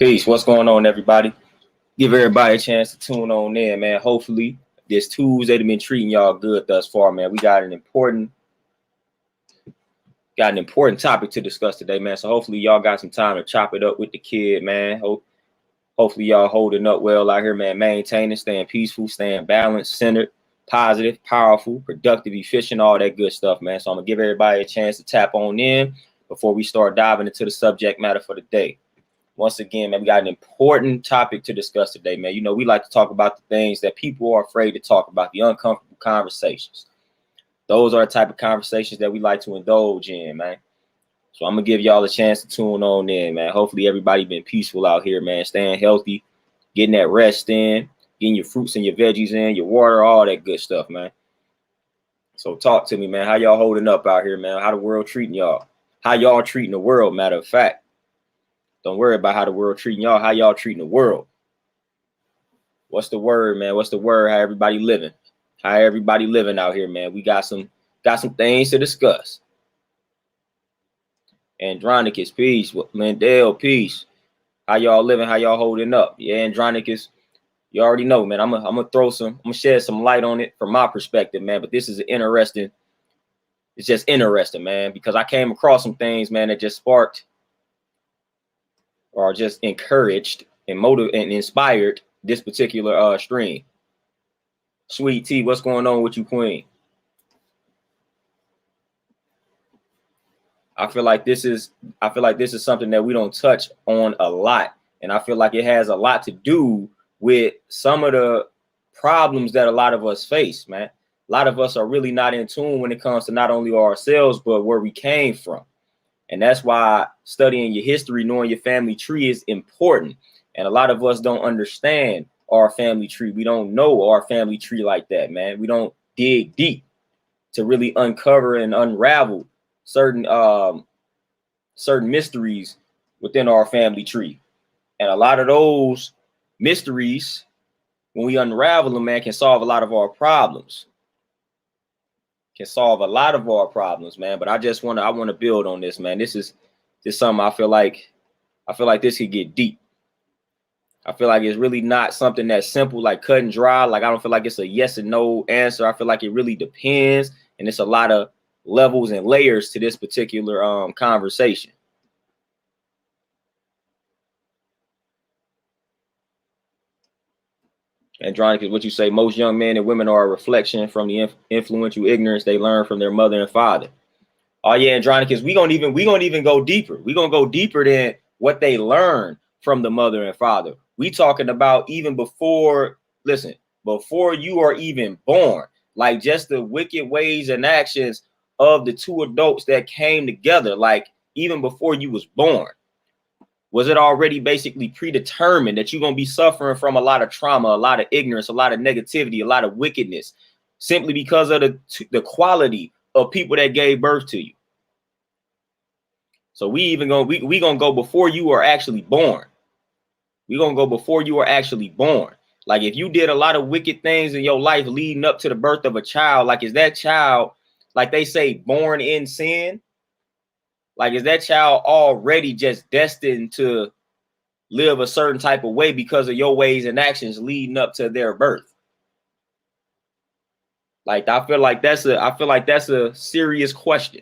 Peace. What's going on, everybody? Give everybody a chance to tune on in, man. Hopefully, this Tuesday has been treating y'all good thus far, man. We got an important topic to discuss today, man. So hopefully, y'all got some time to chop it up with the kid, man. Hopefully, y'all holding up well out here, man. Maintaining, staying peaceful, staying balanced, centered, positive, powerful, productive, efficient, all that good stuff, man. So I'm gonna give everybody a chance to tap on in before we start diving into the subject matter for the day. Once again, man, we got an important topic to discuss today, man. You know, we like to talk about the things that people are afraid to talk about, the uncomfortable conversations. Those are the type of conversations that we like to indulge in, man. So I'm going to give y'all a chance to tune on in, man. Hopefully everybody been peaceful out here, man. Staying healthy, getting that rest in, getting your fruits and your veggies in, your water, all that good stuff, man. So talk to me, man. How y'all holding up out here, man? How the world treating y'all? How y'all treating the world, matter of fact? Don't worry about how the world treating y'all. How y'all treating the world? What's the word, man? What's the word? How everybody living? How everybody living out here, man? We got some things to discuss. Andronicus, peace. Mandel, peace. How y'all living? How y'all holding up? Yeah, Andronicus, you already know, man. I'm gonna shed some light on it from my perspective, man. But this is it's just interesting, man, because I came across some things, man, that just sparked or just encouraged and motivated and inspired this particular stream. Sweet Tea, what's going on with you, Queen? I feel like this is something that we don't touch on a lot, and I feel like it has a lot to do with some of the problems that a lot of us face, man. A lot of us are really not in tune when it comes to not only ourselves but where we came from. And that's why studying your history, knowing your family tree is important. And a lot of us don't understand our family tree. We don't know our family tree like that, man. We don't dig deep to really uncover and unravel certain mysteries within our family tree. And a lot of those mysteries, when we unravel them, man, can solve a lot of our problems. Can solve a lot of our problems, man. But I want to build on this, man. This is something I feel like this could get deep. I feel like it's really not something that's simple, like cut and dry. Like I don't feel like it's a yes and no answer. I feel like it really depends, and it's a lot of levels and layers to this particular conversation. Andronicus, what you say? Most young men and women are a reflection from the influential ignorance they learn from their mother and father. Oh yeah, Andronicus, we gonna even go deeper. We're gonna go deeper than what they learn from the mother and father. We talking about even before you are even born, like just the wicked ways and actions of the two adults that came together, like even before you was born. Was it already basically predetermined that you're going to be suffering from a lot of trauma, a lot of ignorance, a lot of negativity, a lot of wickedness, simply because of the quality of people that gave birth to you? So we gonna go before you are actually born. We're going to go before you are actually born. Like if you did a lot of wicked things in your life leading up to the birth of a child, like is that child, like they say, born in sin? Like, is that child already just destined to live a certain type of way because of your ways and actions leading up to their birth? Like, I feel like that's a serious question.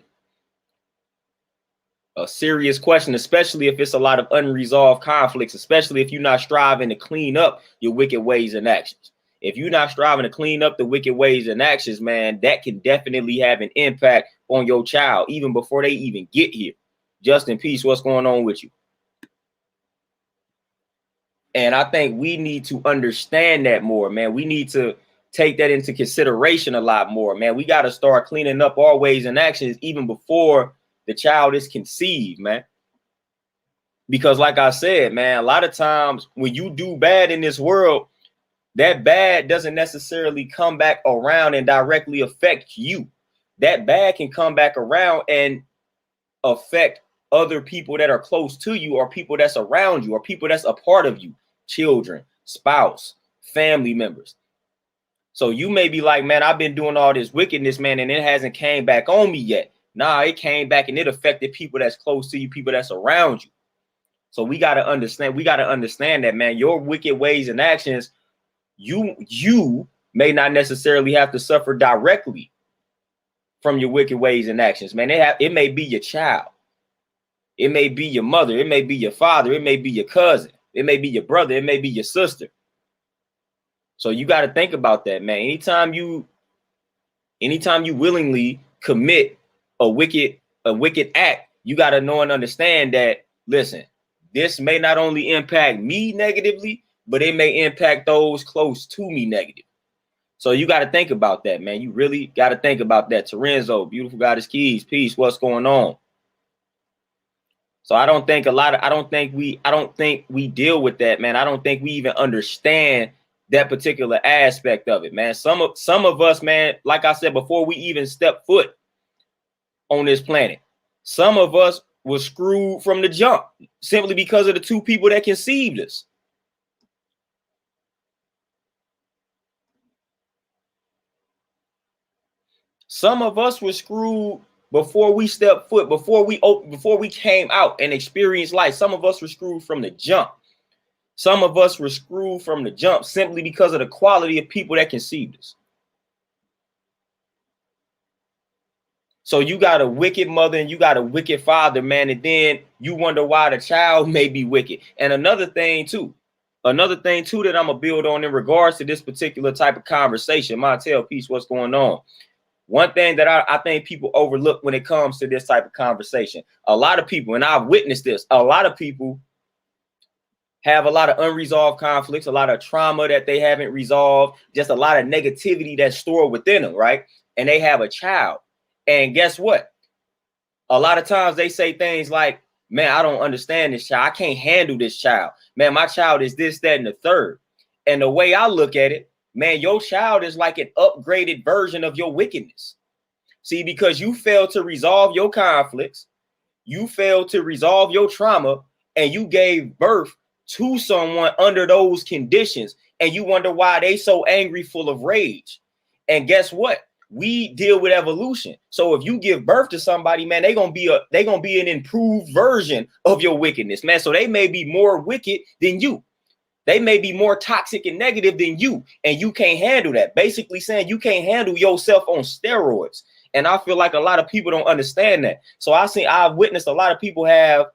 A serious question, especially if it's a lot of unresolved conflicts, especially if you're not striving to clean up your wicked ways and actions. If you're not striving to clean up the wicked ways and actions, man, that can definitely have an impact on your child even before they even get here. Justin, peace, what's going on with you? And I think we need to understand that more, man. We need to take that into consideration a lot more, man. We got to start cleaning up our ways and actions even before the child is conceived, man. Because like I said, man, a lot of times when you do bad in this world, that bad doesn't necessarily come back around and directly affect you. That bad can come back around and affect other people that are close to you, or people that's around you, or people that's a part of you, children, spouse, family members. So you may be like, man, I've been doing all this wickedness, man, and it hasn't came back on me yet. Nah, it came back and it affected people that's close to you, people that's around you. So we got to understand that, man, your wicked ways and actions, you may not necessarily have to suffer directly from your wicked ways and actions, man. It may be your child. It may be your mother. It may be your father. It may be your cousin. It may be your brother. It may be your sister. So you got to think about that, man. Anytime you willingly commit a wicked act, you got to know and understand that, listen, this may not only impact me negatively, but it may impact those close to me negative. So you got to think about that, man. You really got to think about that. Terenzo, beautiful goddess Keys, peace. What's going on? So I don't think we deal with that, man. I don't think we even understand that particular aspect of it, man. Some of us, man, like I said, before we even step foot on this planet, some of us were screwed from the jump simply because of the two people that conceived us. Some of us were screwed before we stepped foot, before we came out and experienced life. Some of us were screwed from the jump. Some of us were screwed from the jump simply because of the quality of people that conceived us. So you got a wicked mother and you got a wicked father, man, and then you wonder why the child may be wicked. And another thing too that I'm gonna build on in regards to this particular type of conversation, Montel, peace, what's going on? One thing that I think people overlook when it comes to this type of conversation, a lot of people, and I've witnessed this, a lot of people have a lot of unresolved conflicts, a lot of trauma that they haven't resolved, just a lot of negativity that's stored within them, right? And they have a child. And guess what? A lot of times they say things like, man, I don't understand this child. I can't handle this child. Man, my child is this, that, and the third. And the way I look at it, man, your child is like an upgraded version of your wickedness. See, because you failed to resolve your conflicts, you failed to resolve your trauma, and you gave birth to someone under those conditions, and you wonder why they so angry, full of rage. And guess what? We deal with evolution. So if you give birth to somebody, man, they're gonna be an improved version of your wickedness, man. So they may be more wicked than you. They may be more toxic and negative than you, and you can't handle that. Basically saying you can't handle yourself on steroids. And I feel like a lot of people don't understand that. So I've witnessed a lot of people have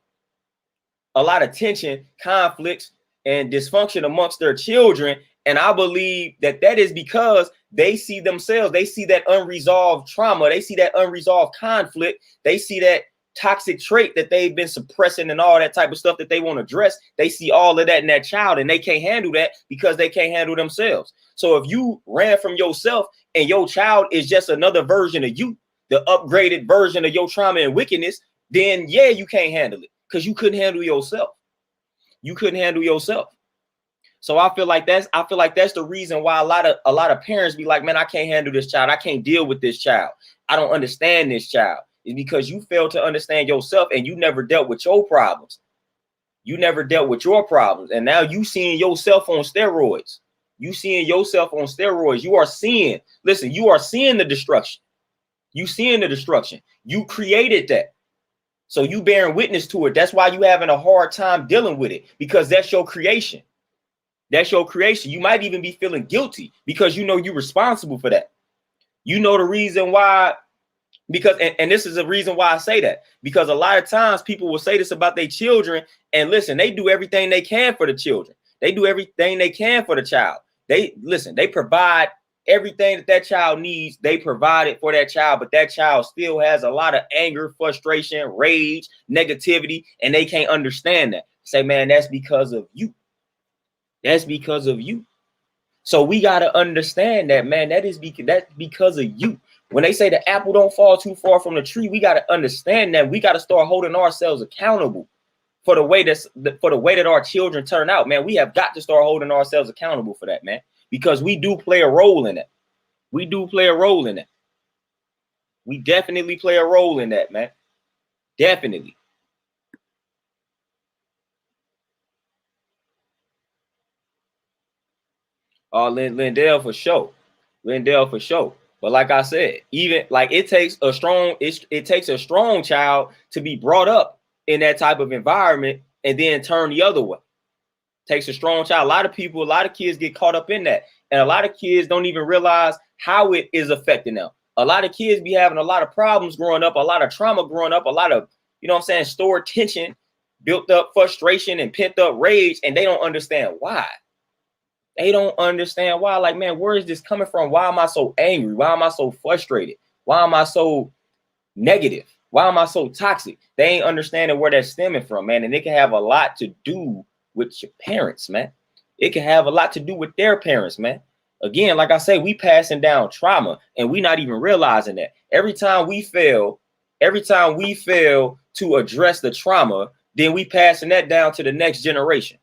a lot of tension, conflicts, and dysfunction amongst their children. And I believe that is because they see themselves, they see that unresolved trauma, they see that unresolved conflict, they see that toxic trait that they've been suppressing and all that type of stuff that they want to address. They see all of that in that child, and they can't handle that because they can't handle themselves. So if you ran from yourself and your child is just another version of you, the upgraded version of your trauma and wickedness, then yeah, you can't handle it because you couldn't handle yourself. You couldn't handle yourself. So I feel like that's the reason why a lot of parents be like, man, I can't handle this child. I can't deal with this child. I don't understand this child. It's because you fail to understand yourself and you never dealt with your problems. You never dealt with your problems. And now you seeing yourself on steroids. You seeing yourself on steroids. You are seeing the destruction. You seeing the destruction. You created that. So you bearing witness to it. That's why you having a hard time dealing with it, because that's your creation. That's your creation. You might even be feeling guilty because you know you're responsible for that. You know the reason why, because, and this is the reason why I say that, because a lot of times people will say this about their children, and listen, they do everything they can for the children. They do everything they can for the child. They provide everything that child needs. They provide it for that child, but that child still has a lot of anger, frustration, rage, negativity, and they can't understand that. Say, man, that's because of you. That's because of you. So we got to understand that, man, that's because of you. When they say the apple don't fall too far from the tree, we got to understand that we got to start holding ourselves accountable for the way that our children turn out, man. We have got to start holding ourselves accountable for that, man, because we do play a role in it. We do play a role in it. We definitely play a role in that, man. Definitely. Lindell for sure. Lindell for sure. But like I said, even like it takes a strong child to be brought up in that type of environment and then turn the other way. Takes a strong child. A lot of kids get caught up in that. And a lot of kids don't even realize how it is affecting them. A lot of kids be having a lot of problems growing up, a lot of trauma growing up, a lot of, you know what I'm saying, stored tension, built up frustration and pent up rage, and they don't understand why. They don't understand why. Like, man, where is this coming from? Why am I so angry? Why am I so frustrated? Why am I so negative? Why am I so toxic? They ain't understanding where that's stemming from, man. And it can have a lot to do with your parents, man. It can have a lot to do with their parents, man. Again, like I say, we passing down trauma and we not even realizing that. Every time we fail to address the trauma, then we passing that down to the next generation.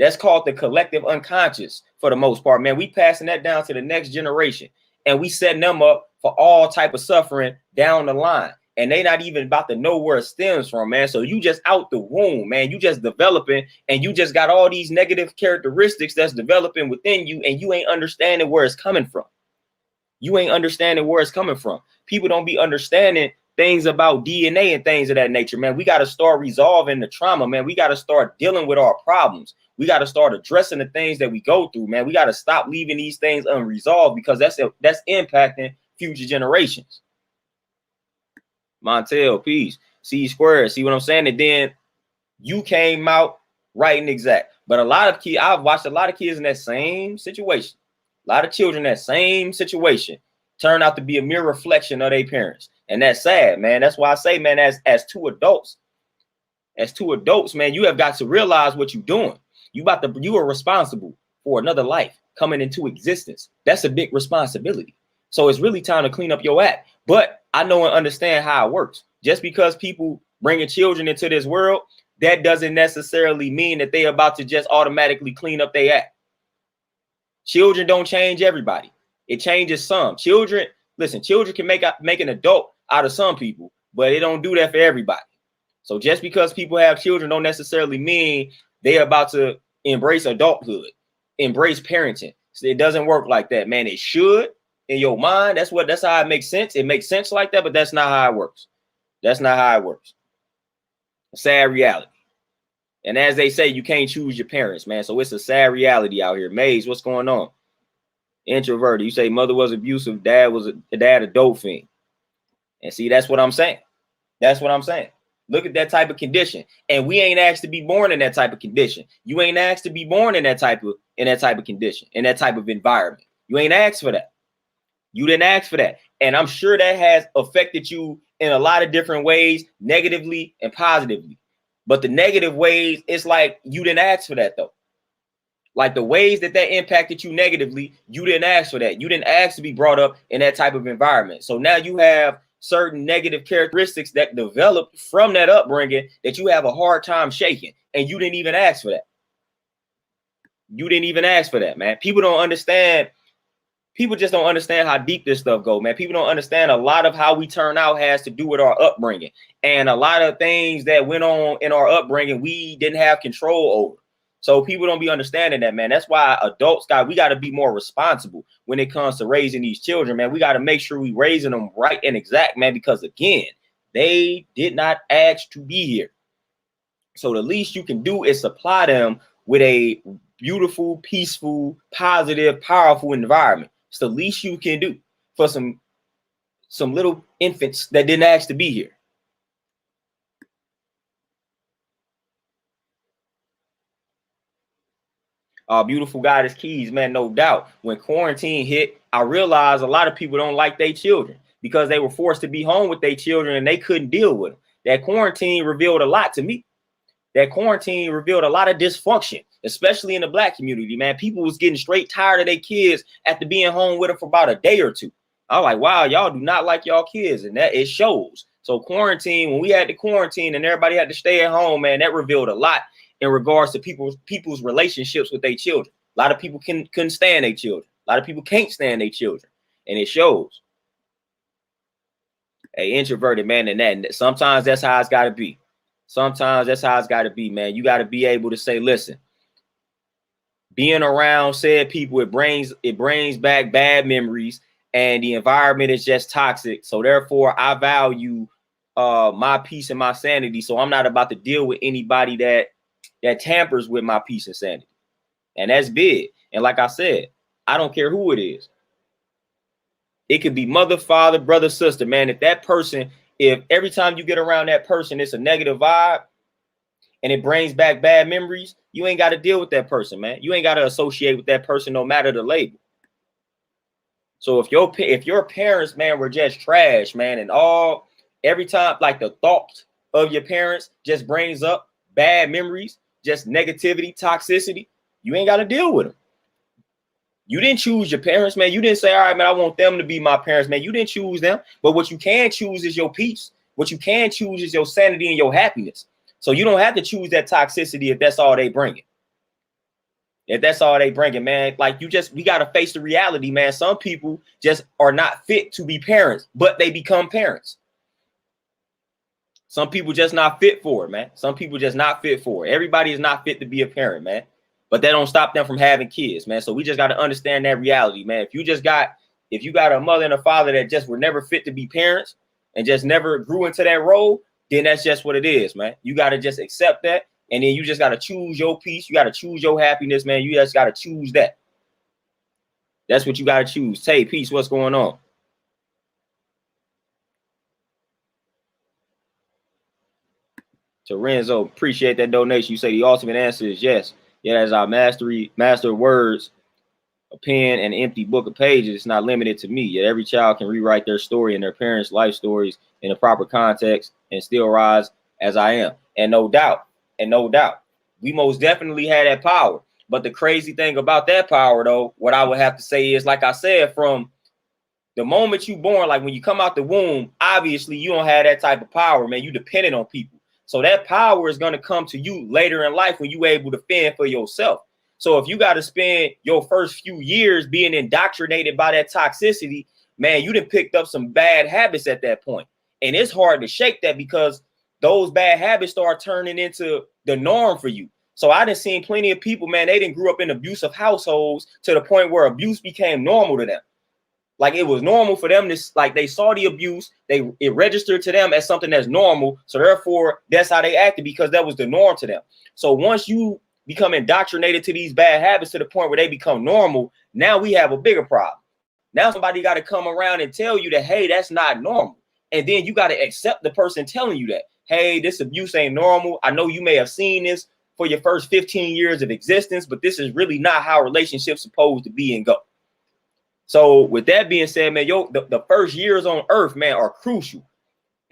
That's called the collective unconscious for the most part, man. We passing that down to the next generation and we setting them up for all type of suffering down the line. And they not even about to know where it stems from, man. So you just out the womb, man. You just developing and you just got all these negative characteristics that's developing within you and you ain't understanding where it's coming from. You ain't understanding where it's coming from. People don't be understanding things about DNA and things of that nature, man. We got to start resolving the trauma, man. We got to start dealing with our problems. We got to start addressing the things that we go through, man. We got to stop leaving these things unresolved because that's impacting future generations. Montel, peace. C squared. See what I'm saying? And then you came out right and exact. But a lot of kids, I've watched a lot of kids in that same situation. A lot of children in that same situation turn out to be a mere reflection of their parents. And that's sad, man. That's why I say, man, as two adults, man, you have got to realize what you're doing. You are responsible for another life coming into existence. That's a big responsibility. So it's really time to clean up your act. But I know and understand how it works. Just because people bringing children into this world, that doesn't necessarily mean that they're about to just automatically clean up their act. Children don't change everybody. It changes some. Children can make an adult out of some people, but it don't do that for everybody. So just because people have children don't necessarily mean they're about to embrace adulthood, embrace parenting. So it doesn't work like that, man. It should. In your mind, that's how it makes sense. It makes sense like that, but that's not how it works. That's not how it works. A sad reality. And as they say, you can't choose your parents, man. So it's a sad reality out here. Maze, what's going on? Introverted. You say mother was abusive, dad a dope fiend. And see, that's what I'm saying. That's what I'm saying. Look at that type of condition. And we ain't asked to be born in that type of condition. You ain't asked to be born in that type of condition, in that type of environment. You ain't asked for that. You didn't ask for that. And I'm sure that has affected you in a lot of different ways, negatively and positively. But the negative ways, it's like you didn't ask for that, though. Like the ways that impacted you negatively, you didn't ask for that. You didn't ask to be brought up in that type of environment. So now you have certain negative characteristics that develop from that upbringing that you have a hard time shaking. And you didn't even ask for that. You didn't even ask for that, man. People don't understand. People just don't understand how deep this stuff goes, man. People don't understand a lot of how we turn out has to do with our upbringing. And a lot of things that went on in our upbringing, we didn't have control over. So people don't be understanding that, man. That's why adults we got to be more responsible when it comes to raising these children, man. We got to make sure we raising them right and exact, man, because again, they did not ask to be here. So the least you can do is supply them with a beautiful, peaceful, positive, powerful environment. It's the least you can do for some little infants that didn't ask to be here. Beautiful Goddess Keys, man, no doubt. When quarantine hit, I realized a lot of people don't like their children because they were forced to be home with their children and they couldn't deal with them. That quarantine revealed a lot to me. That quarantine revealed a lot of dysfunction, especially in the Black community, man. People was getting straight tired of their kids after being home with them for about a day or two. I was like, wow, y'all do not like y'all kids. And that it shows. So quarantine, when we had to quarantine and everybody had to stay at home, man, that revealed a lot in regards to people's relationships with their children. A lot of people couldn't stand their children. A lot of people can't stand their children. And it shows. Hey, introverted, man, and that sometimes that's how it's got to be. Sometimes that's how it's got to be, man. You got to be able to say, listen, being around said people, it brings back bad memories and the environment is just toxic. So therefore, I value my peace and my sanity. So I'm not about to deal with anybody that tampers with my peace and sanity. And that's big. And like I said, I don't care who it is. It could be mother, father, brother, sister, man. If that person, if every time you get around that person, it's a negative vibe and it brings back bad memories, you ain't got to deal with that person, man. You ain't got to associate with that person, no matter the label. So if your parents, man, were just trash, man, and every time, like, the thought of your parents just brings up bad memories, just negativity, toxicity, you ain't got to deal with them. You didn't choose your parents, man. You didn't say, all right, man, I want them to be my parents, man. You didn't choose them. But what you can choose is your peace. What you can choose is your sanity and your happiness. So you don't have to choose that toxicity if that's all they bring it. If that's all they bring it, man, like, we got to face the reality, man. Some people just are not fit to be parents, but they become parents. Some people just not fit for it, man. Some people just not fit for it. Everybody is not fit to be a parent, man. But that don't stop them from having kids, man. So we just got to understand that reality, man. If you got a mother and a father that just were never fit to be parents and just never grew into that role, then that's just what it is, man. You got to just accept that. And then you just got to choose your peace. You got to choose your happiness, man. You just got to choose that. That's what you got to choose. Tay, peace, what's going on? Lorenzo, appreciate that donation. You say the ultimate answer is yes. Yeah, that's our master words, a pen, and an empty book of pages. It's not limited to me. Yet every child can rewrite their story and their parents' life stories in the proper context and still rise as I am. And no doubt, we most definitely had that power. But the crazy thing about that power, though, what I would have to say is, like I said, from the moment you born, like when you come out the womb, obviously you don't have that type of power, man. You dependent on people. So that power is going to come to you later in life when you're able to fend for yourself. So if you got to spend your first few years being indoctrinated by that toxicity, man, you done picked up some bad habits at that point. And it's hard to shake that because those bad habits start turning into the norm for you. So I done seen plenty of people, man, they didn't grew up in abusive households to the point where abuse became normal to them. Like, it was normal for them to, like, they saw the abuse, it registered to them as something that's normal. So therefore, that's how they acted, because that was the norm to them. So once you become indoctrinated to these bad habits to the point where they become normal, now we have a bigger problem. Now somebody got to come around and tell you that, hey, that's not normal. And then you got to accept the person telling you that, hey, this abuse ain't normal. I know you may have seen this for your first 15 years of existence, but this is really not how relationships supposed to be and go. So with that being said, man, the first years on earth, man, are crucial.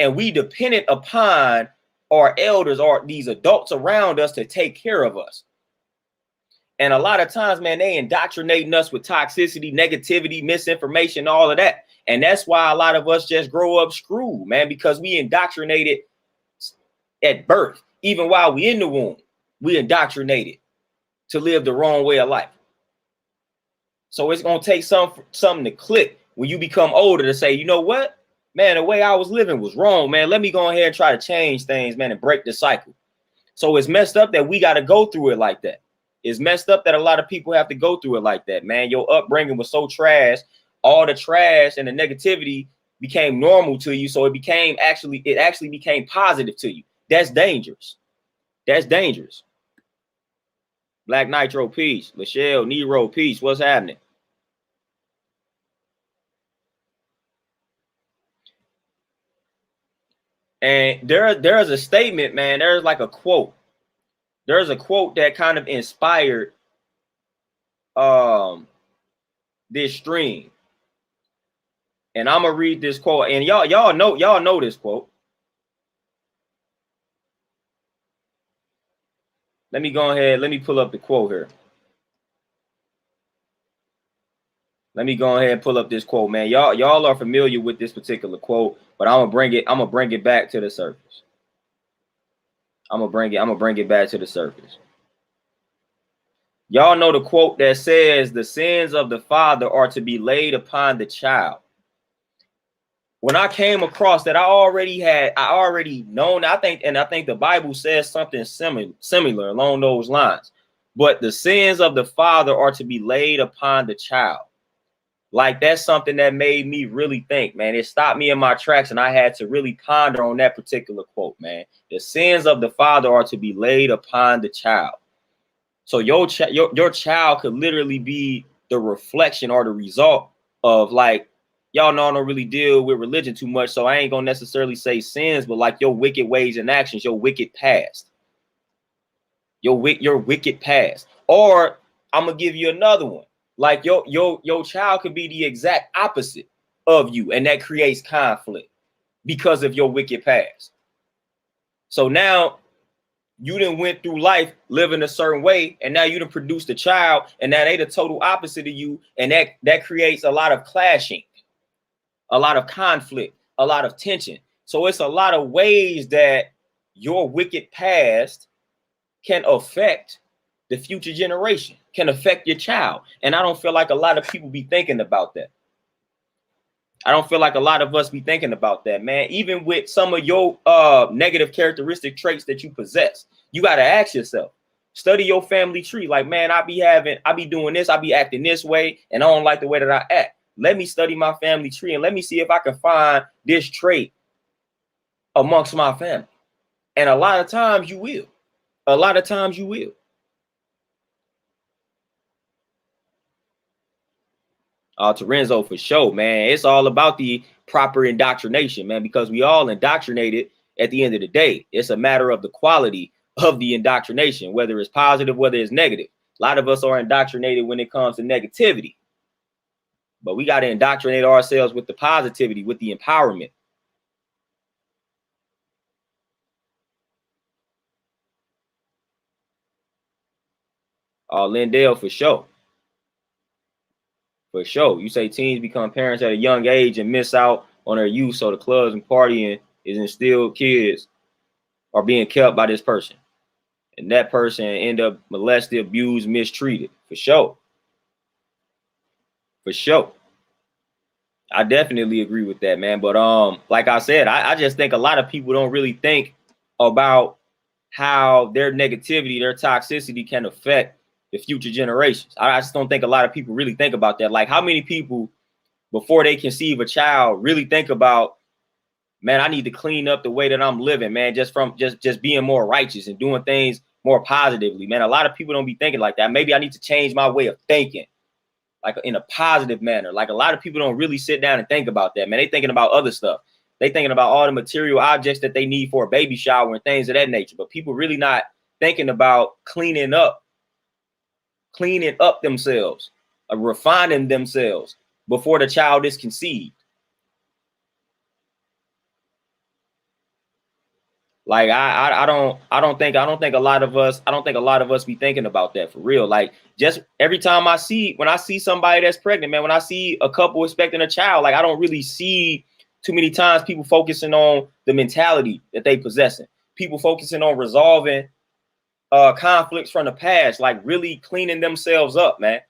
And we dependent upon our elders or these adults around us to take care of us. And a lot of times, man, they indoctrinating us with toxicity, negativity, misinformation, all of that. And that's why a lot of us just grow up screwed, man, because we indoctrinated at birth. Even while we in the womb, we indoctrinated to live the wrong way of life. So it's going to take something to click when you become older to say, you know what, man, the way I was living was wrong, man. Let me go ahead and try to change things, man, and break the cycle. So it's messed up that we got to go through it like that. It's messed up that a lot of people have to go through it like that, man. Your upbringing was so trash. All the trash and the negativity became normal to you. So it actually became positive to you. That's dangerous. That's dangerous. Black Nitro, peace. Michelle, Nero, peace. What's happening? And there's a statement, man. There's like a quote. There's a quote that kind of inspired this stream. And I'm gonna read this quote. And y'all know this quote. Let me go ahead. Let me pull up the quote here. Let me go ahead and pull up this quote, man. Y'all are familiar with this particular quote, but I'm gonna bring it back to the surface. I'm gonna bring it back to the surface. Y'all know the quote that says the sins of the father are to be laid upon the child. When I came across that, I already known. I think the Bible says something similar along those lines. But the sins of the father are to be laid upon the child. Like, that's something that made me really think, man. It stopped me in my tracks, and I had to really ponder on that particular quote, man. The sins of the father are to be laid upon the child. So your child could literally be the reflection or the result of, like, y'all know I don't really deal with religion too much, so I ain't gonna necessarily say sins, but like your wicked ways and actions, your wicked past, your wicked past. Or I'm gonna give you another one. Like your child could be the exact opposite of you, and that creates conflict because of your wicked past. So now you done went through life living a certain way, and now you done produced a child, and now they the total opposite of you, and that creates a lot of clashing, a lot of conflict, a lot of tension. So it's a lot of ways that your wicked past can affect the future generation, can affect your child. And I don't feel like a lot of people be thinking about that. I don't feel like a lot of us be thinking about that, man. Even with some of your negative characteristic traits that you possess, you got to ask yourself, study your family tree. Like, man, I be doing this, I be acting this way, and I don't like the way that I act. Let me study my family tree and let me see if I can find this trait amongst my family. And a lot of times you will. A lot of times you will. Terenzo, for sure, man. It's all about the proper indoctrination, man, because we all indoctrinated at the end of the day. It's a matter of the quality of the indoctrination, whether it's positive, whether it's negative. A lot of us are indoctrinated when it comes to negativity, but we got to indoctrinate ourselves with the positivity, with the empowerment. Lindell, for sure. For sure. You say teens become parents at a young age and miss out on their youth, so the clubs and partying is instilled, kids are being kept by this person. And that person end up molested, abused, mistreated. For sure. For sure. I definitely agree with that, man. But like I said, I just think a lot of people don't really think about how their negativity, their toxicity can affect the future generations. I just don't think a lot of people really think about that. Like, how many people before they conceive a child really think about, man, I need to clean up the way that I'm living, man, just from just being more righteous and doing things more positively, man. A lot of people don't be thinking like that. Maybe I need to change my way of thinking, like in a positive manner. Like, a lot of people don't really sit down and think about that, man. They thinking about other stuff. They thinking about all the material objects that they need for a baby shower and things of that nature. But people really not thinking about cleaning up themselves, refining themselves before the child is conceived. Like, I don't think a lot of us be thinking about that for real. Like, just every time when I see somebody that's pregnant, man, when I see a couple expecting a child, like, I don't really see too many times people focusing on the mentality that they possessing. People focusing on resolving conflicts from the past, like really cleaning themselves up, man,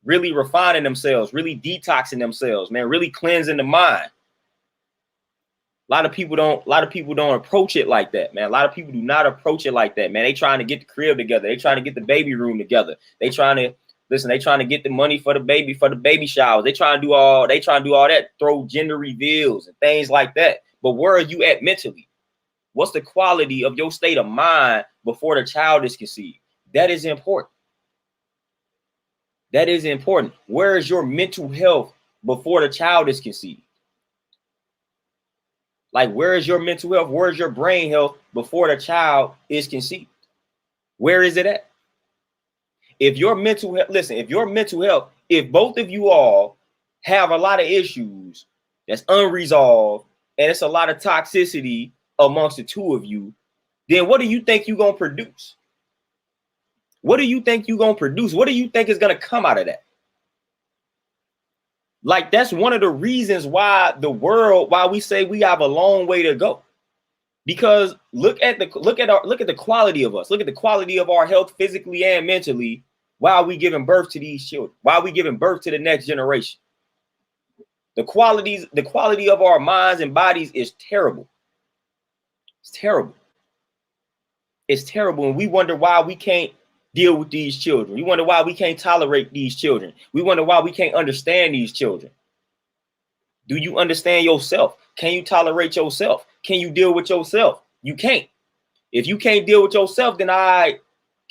really refining themselves, really detoxing themselves, man, really cleansing the mind. A lot of people don't approach it like that, man. A lot of people do not approach it like that, man. They trying to get the crib together. They trying to get the baby room together. They trying to get the money for the baby showers. They trying to do all that, throw gender reveals and things like that. But where are you at mentally? What's the quality of your state of mind before the child is conceived? That is important. That is important. Where is your mental health before the child is conceived? Like, where is your mental health? Where is your brain health before the child is conceived? Where is it at? If your mental health, listen, if both of you all have a lot of issues that's unresolved and it's a lot of toxicity amongst the two of you, then what do you think you're going to produce? What do you think you're going to produce? What do you think is going to come out of that? Like, that's one of the reasons why why we say we have a long way to go. Because look at the quality of us. Look at the quality of our health physically and mentally while we giving birth to these children, while we giving birth to the next generation. The quality of our minds and bodies is terrible. It's terrible. It's terrible. And we wonder why we can't deal with these children. We wonder why we can't tolerate these children. We wonder why we can't understand these children. Do you understand yourself? Can you tolerate yourself? Can you deal with yourself? You can't. If you can't deal with yourself, then I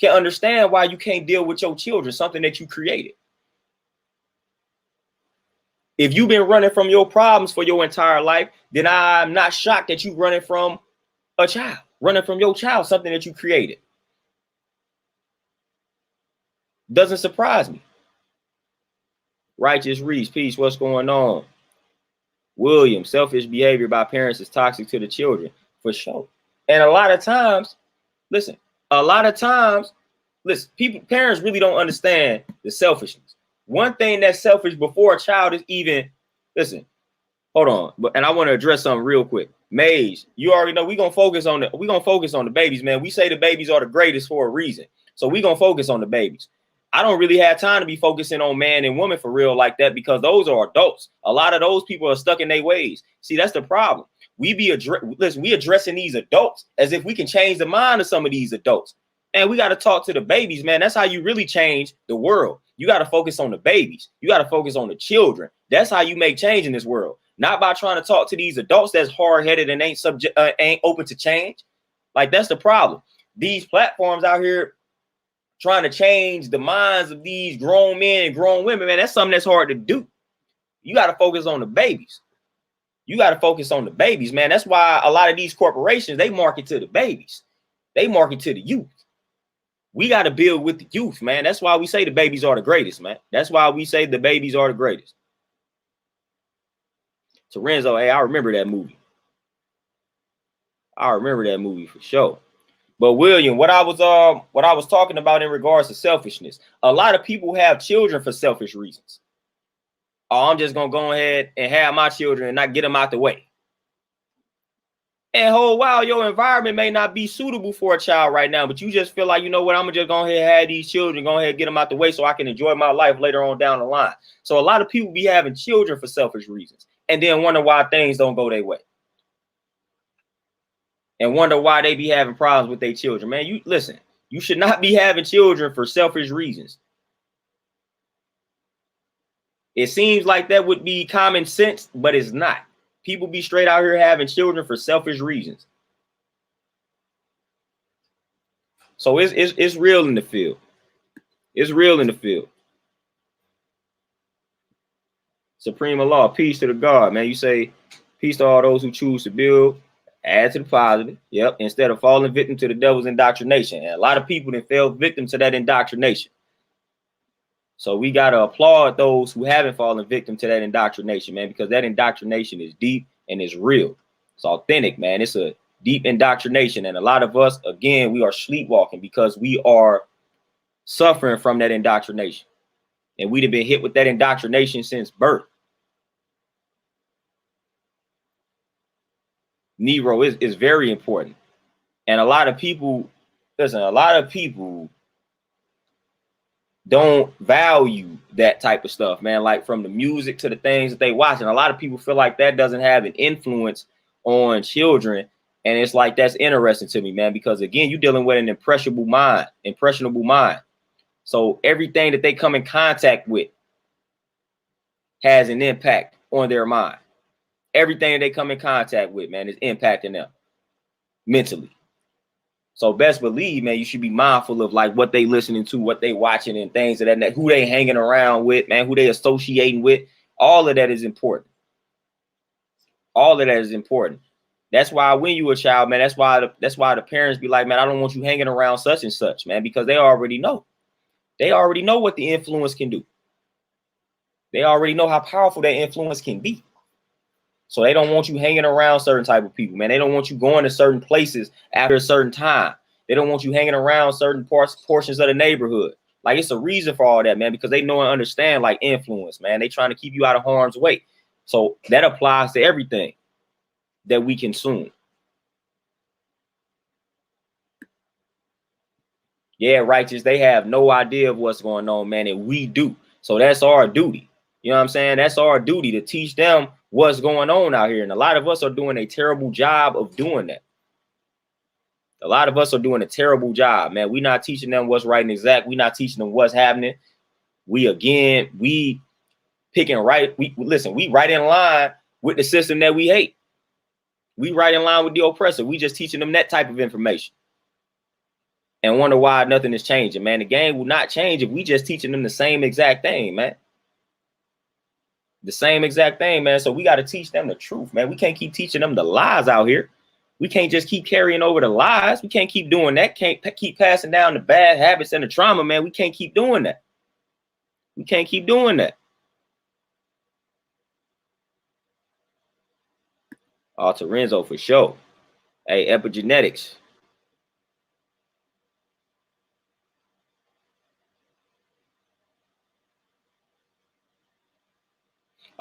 can understand why you can't deal with your children, something that you created. If you've been running from your problems for your entire life, then I'm not shocked that you're running from a child, running from your child, something that you created. Doesn't surprise me. Righteous Reese, peace, what's going on? William, selfish behavior by parents is toxic to the children, for sure. And a lot of times, listen, parents really don't understand the selfishness. One thing that's selfish before a child is even, listen, hold on, and I want to address something real quick. Maze, you already know we're gonna focus on the babies, man. We say the babies are the greatest for a reason. So we're gonna focus on the babies. I don't really have time to be focusing on man and woman for real like that, because those are adults. A lot of those people are stuck in their ways. See, that's the problem. We addressing these adults as if we can change the mind of some of these adults. And we got to talk to the babies, man. That's how you really change the world. You got to focus on the babies. You got to focus on the children. That's how you make change in this world. Not by trying to talk to these adults that's hard-headed and ain't open to change. Like, that's the problem. These platforms out here trying to change the minds of these grown men and grown women, man, that's something that's hard to do. You got to focus on the babies. You got to focus on the babies, man. That's why a lot of these corporations, they market to the babies. They market to the youth. We got to build with the youth, man. That's why we say the babies are the greatest, man. That's why we say the babies are the greatest. Lorenzo, hey, I remember that movie. I remember that movie for sure. But William, what I was talking about in regards to selfishness, a lot of people have children for selfish reasons. Oh, I'm just gonna go ahead and have my children and not get them out the way. And whole while your environment may not be suitable for a child right now, but you just feel like, you know what, I'm gonna just go ahead and have these children, go ahead and get them out the way so I can enjoy my life later on down the line. So a lot of people be having children for selfish reasons and then wonder why things don't go their way. And wonder why they be having problems with their children. Man, you listen, you should not be having children for selfish reasons. It seems like that would be common sense, but it's not. People be straight out here having children for selfish reasons. So it's real in the field. It's real in the field. Supreme law, peace to the God, man. You say peace to all those who choose to build. Add to the positive. Yep. Instead of falling victim to the devil's indoctrination. And a lot of people then fell victim to that indoctrination. So we got to applaud those who haven't fallen victim to that indoctrination, man, because that indoctrination is deep and it's real. It's authentic, man. It's a deep indoctrination. And a lot of us, again, we are sleepwalking because we are suffering from that indoctrination. And we'd have been hit with that indoctrination since birth. Nero is very important. And a lot of people, listen, a lot of people don't value that type of stuff, man. Like from the music to the things that they watch. And a lot of people feel like that doesn't have an influence on children. And it's like, that's interesting to me, man, because again, you're dealing with an impressionable mind. So everything that they come in contact with has an impact on their mind. Everything that they come in contact with, man, is impacting them mentally. So best believe, man, you should be mindful of like what they listening to, what they watching and things of that, who they hanging around with, man, who they associating with. All of that is important. All of that is important. That's why when you a child, man, that's why the parents be like, man, I don't want you hanging around such and such, man, because they already know. They already know what the influence can do. They already know how powerful that influence can be. So they don't want you hanging around certain type of people, man. They don't want you going to certain places after a certain time. They don't want you hanging around certain portions of the neighborhood. Like, it's a reason for all that, man, because they know and understand like influence, man. They trying to keep you out of harm's way. So that applies to everything that we consume. Yeah, righteous. They have no idea of what's going on, man, and we do. So that's our duty. You know what I'm saying? That's our duty to teach them what's going on out here. And a lot of us are doing a terrible job of doing that. A lot of us are doing a terrible job, man. We're not teaching them what's right and exact. We're not teaching them what's happening. We picking right. We right in line with the system that we hate. We right in line with the oppressor. We just teaching them that type of information. And wonder why nothing is changing, man. The game will not change if we just teaching them the same exact thing, man. The same exact thing, man. So we got to teach them the truth, man. We can't keep teaching them the lies out here. We can't just keep carrying over the lies. We can't keep doing that. Can't keep passing down the bad habits and the trauma, man. We can't keep doing that. We can't keep doing that. Oh, Terenzo for sure. Hey, Epigenetics.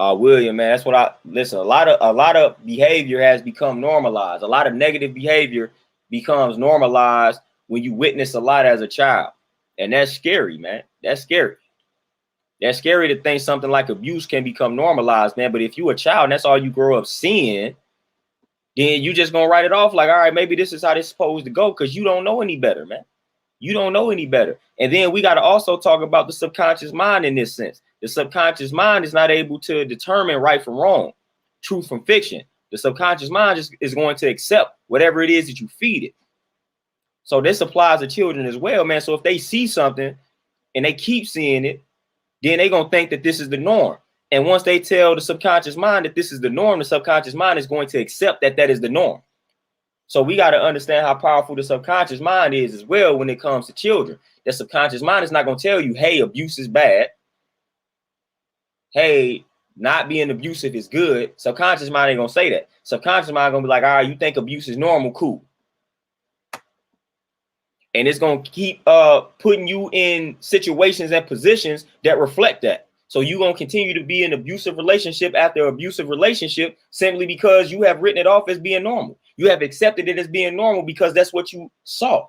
William, man, that's what I listen. A lot of behavior has become normalized. A lot of negative behavior becomes normalized when you witness a lot as a child, and that's scary, man. That's scary. That's scary to think something like abuse can become normalized, man. But if you a child and that's all you grow up seeing, then you just gonna write it off like, all right, maybe this is how this is supposed to go, because you don't know any better, man. You don't know any better. And then we got to also talk about the subconscious mind in this sense. The subconscious mind is not able to determine right from wrong, truth from fiction. The subconscious mind is going to accept whatever it is that you feed it. So this applies to children as well, man. So if they see something and they keep seeing it, then they're going to think that this is the norm. And once they tell the subconscious mind that this is the norm, the subconscious mind is going to accept that that is the norm. So we got to understand how powerful the subconscious mind is as well when it comes to children. The subconscious mind is not going to tell you, hey, abuse is bad. Hey, not being abusive is good. Subconscious mind ain't going to say that. Subconscious mind going to be like, all right, you think abuse is normal, cool. And it's going to keep putting you in situations and positions that reflect that. So you're going to continue to be in abusive relationship after abusive relationship simply because you have written it off as being normal. You have accepted it as being normal because that's what you saw.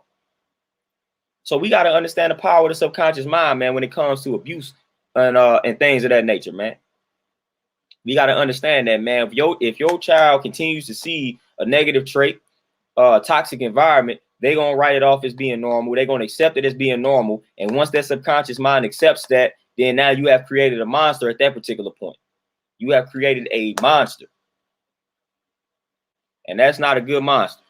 So we got to understand the power of the subconscious mind, man, when it comes to abuse and things of that nature, man. We got to understand that, man. If your child continues to see a negative trait, toxic environment, they're going to write it off as being normal. They're going to accept it as being normal. And once that subconscious mind accepts that, then now you have created a monster at that particular point. You have created a monster. And that's not a good monster.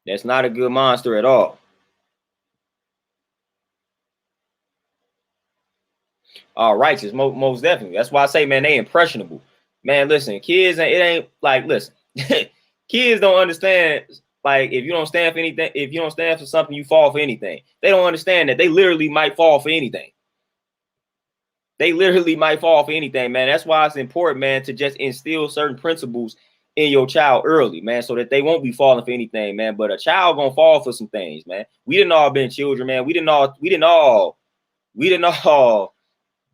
That's not a good monster at all. Righteous, most definitely. That's why I say, man, they impressionable. Man, listen, kids, it ain't like, listen, kids don't understand. Like, if you don't stand for anything, if you don't stand for something, you fall for anything. They don't understand that they literally might fall for anything. They literally might fall for anything, man. That's why it's important, man, to just instill certain principles in your child early, man, so that they won't be falling for anything, man. But a child gonna fall for some things, man. We didn't all been children, man. We didn't all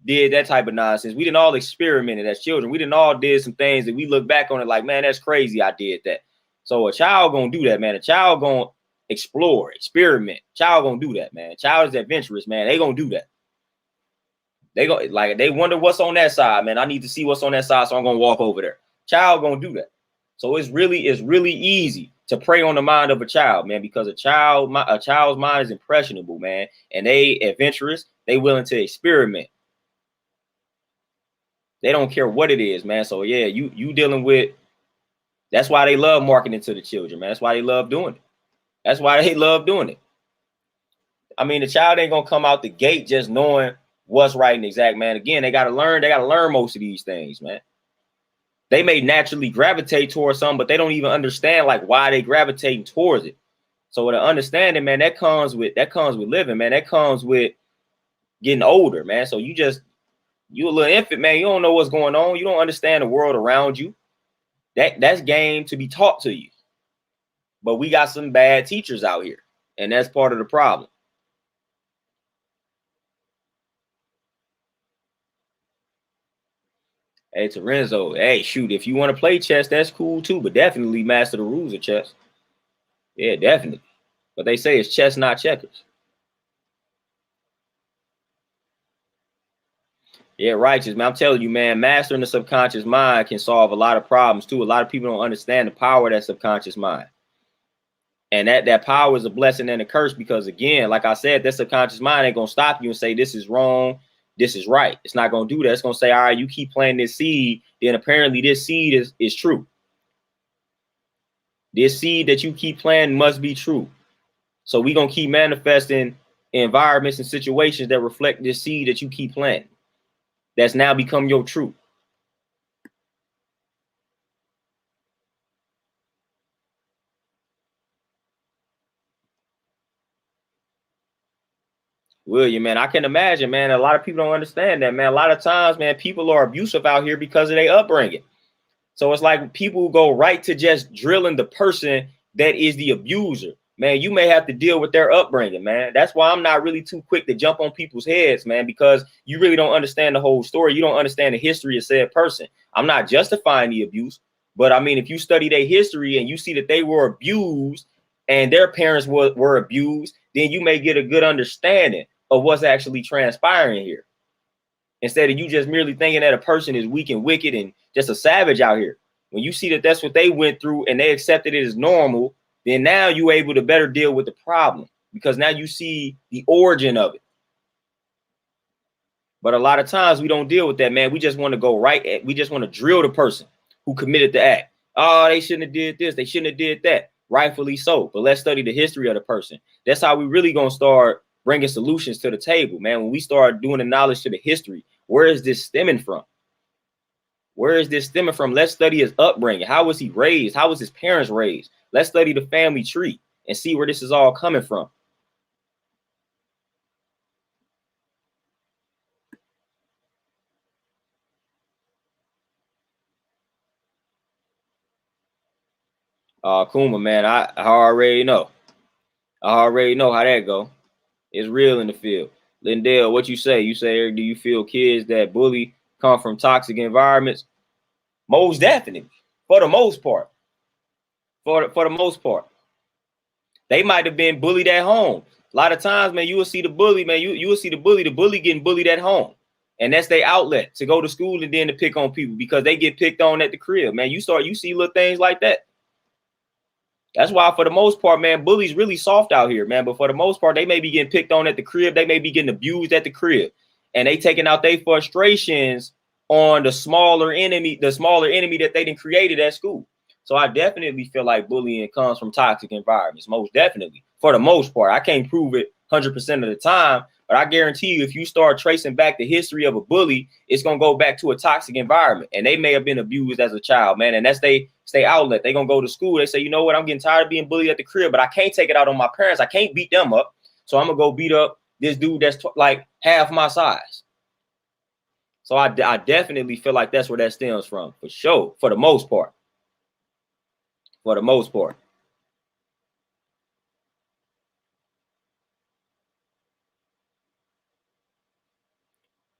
did that type of nonsense. We didn't all experimented as children. We didn't all did some things that we look back on it like, man, that's crazy. I did that. So a child gonna do that, man. A child gonna explore, experiment. Child gonna do that, man. Child is adventurous, man. They gonna do that. They go like they wonder what's on that side, man. I need to see what's on that side, so I'm gonna walk over there. Child gonna do that. So it's really easy to prey on the mind of a child, man, because a child's mind is impressionable, man, and they adventurous. They willing to experiment. They don't care what it is, man. So yeah, you dealing with. That's why they love marketing to the children, man. That's why they love doing it. That's why they love doing it. I mean, the child ain't gonna come out the gate just knowing what's right and exact, man. Again, they gotta learn. They gotta learn most of these things, man. They may naturally gravitate towards something, but they don't even understand like why they gravitating towards it. So with an understanding, man, that comes with living, man. That comes with getting older, man. So you a little infant, man. You don't know what's going on. You don't understand the world around you. That's game to be taught to you. But we got some bad teachers out here, and that's part of the problem. Hey, Terenzo, hey, shoot, if you want to play chess, that's cool too, but definitely master the rules of chess. Yeah, definitely. But they say it's chess, not checkers. Yeah, righteous, man. I'm telling you, man, mastering the subconscious mind can solve a lot of problems too. A lot of people don't understand the power of that subconscious mind. And that power is a blessing and a curse, because again, like I said, that subconscious mind ain't gonna stop you and say this is wrong, this is right. It's not gonna do that. It's gonna say, all right, you keep planting this seed, then apparently this seed is true. This seed that you keep planting must be true. So we're gonna keep manifesting environments and situations that reflect this seed that you keep planting. That's now become your truth. William, man, I can imagine, man. A lot of people don't understand that, man. A lot of times, man, people are abusive out here because of their upbringing. So it's like people go right to just drilling the person that is the abuser. Man, you may have to deal with their upbringing, man. That's why I'm not really too quick to jump on people's heads, man, because you really don't understand the whole story. You don't understand the history of said person. I'm not justifying the abuse, but I mean, if you study their history and you see that they were abused and their parents were abused, then you may get a good understanding of what's actually transpiring here, instead of you just merely thinking that a person is weak and wicked and just a savage out here. When you see that that's what they went through and they accepted it as normal, then now you're able to better deal with the problem, because now you see the origin of it. But a lot of times we don't deal with that, man. We just want to go right. We just want to drill the person who committed the act. Oh, they shouldn't have did this. They shouldn't have did that. Rightfully so. But let's study the history of the person. That's how we really going to start bringing solutions to the table, man. When we start doing the knowledge to the history, where is this stemming from? Where is this stemming from? Let's study his upbringing. How was he raised? How was his parents raised? Let's study the family tree and see where this is all coming from. Kuma, man, I already know. I already know how that go. It's real in the field. Lindell, what you say? You say, do you feel kids that bully come from toxic environments? Most definitely, for the most part. For the most part, they might have been bullied at home. A lot of times, man, you will see the bully, man. You will see the bully getting bullied at home, and that's their outlet to go to school and then to pick on people because they get picked on at the crib, man. You see little things like that. That's why, for the most part, man, bullies really soft out here, man. But for the most part, they may be getting picked on at the crib. They may be getting abused at the crib, and they taking out their frustrations on the smaller enemy that they done created at school. So I definitely feel like bullying comes from toxic environments, most definitely. For the most part, I can't prove it 100% of the time, but I guarantee you, if you start tracing back the history of a bully, it's gonna go back to a toxic environment, and they may have been abused as a child, man. And that's they outlet. They gonna go to school. They say, you know what? I'm getting tired of being bullied at the crib, but I can't take it out on my parents. I can't beat them up, so I'm gonna go beat up this dude that's like half my size. So I definitely feel like that's where that stems from, for sure. For the most part. For the most part.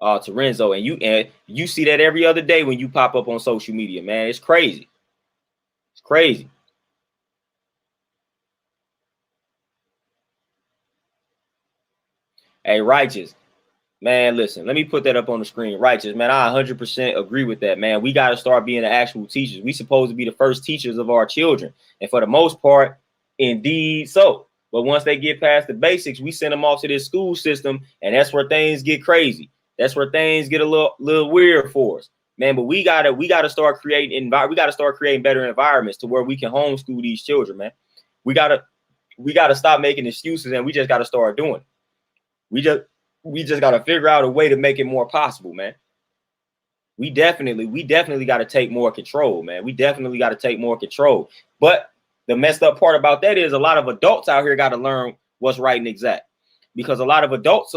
Terenzo, and you see that every other day when you pop up on social media, man. It's crazy. It's crazy. Hey, Righteous, man, listen, let me put that up on the screen. Righteous, man, I 100% agree with that, man. We got to start being the actual teachers. We supposed to be the first teachers of our children. And for the most part, indeed so. But once they get past the basics, we send them off to this school system, and that's where things get crazy. That's where things get a little weird for us, man. But we gotta start creating better environments to where we can homeschool these children, man. We gotta stop making excuses, and we just gotta start doing it. We just got to figure out a way to make it more possible, man. We definitely got to take more control, man. We definitely got to take more control. But the messed up part about that is a lot of adults out here got to learn what's right and exact, because a lot of adults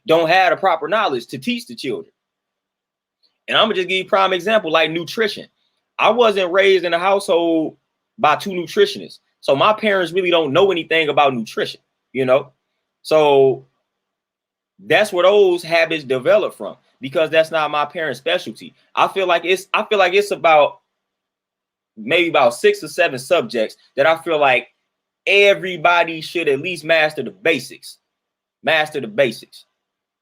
don't have the proper knowledge to teach the children. And I'm gonna just give you a prime example, like nutrition. I wasn't raised in a household by two nutritionists, so my parents really don't know anything about nutrition, you know. So that's where those habits develop from, because that's not my parents' specialty. I feel like it's about maybe about 6 or 7 subjects that I feel like everybody should at least master the basics.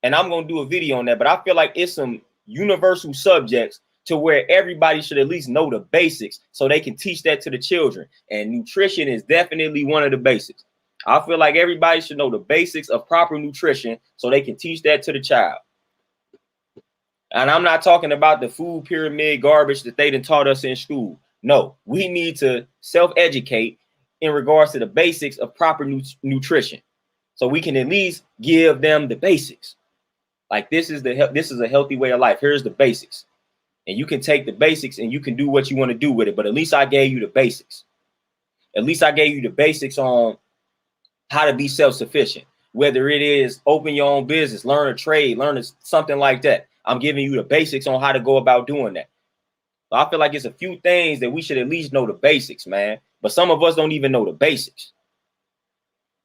And I'm gonna do a video on that, but I feel like it's some universal subjects to where everybody should at least know the basics so they can teach that to the children. And nutrition is definitely one of the basics. I feel like everybody should know the basics of proper nutrition so they can teach that to the child. And I'm not talking about the food pyramid garbage that they done taught us in school. No, we need to self-educate in regards to the basics of proper nutrition, so we can at least give them the basics. Like, this is a healthy way of life. Here's the basics, and you can take the basics and you can do what you want to do with it. But at least I gave you the basics. At least I gave you the basics on how to be self-sufficient. Whether it is open your own business, learn a trade, something like that. I'm giving you the basics on how to go about doing that. So I feel like it's a few things that we should at least know the basics, man. But some of us don't even know the basics.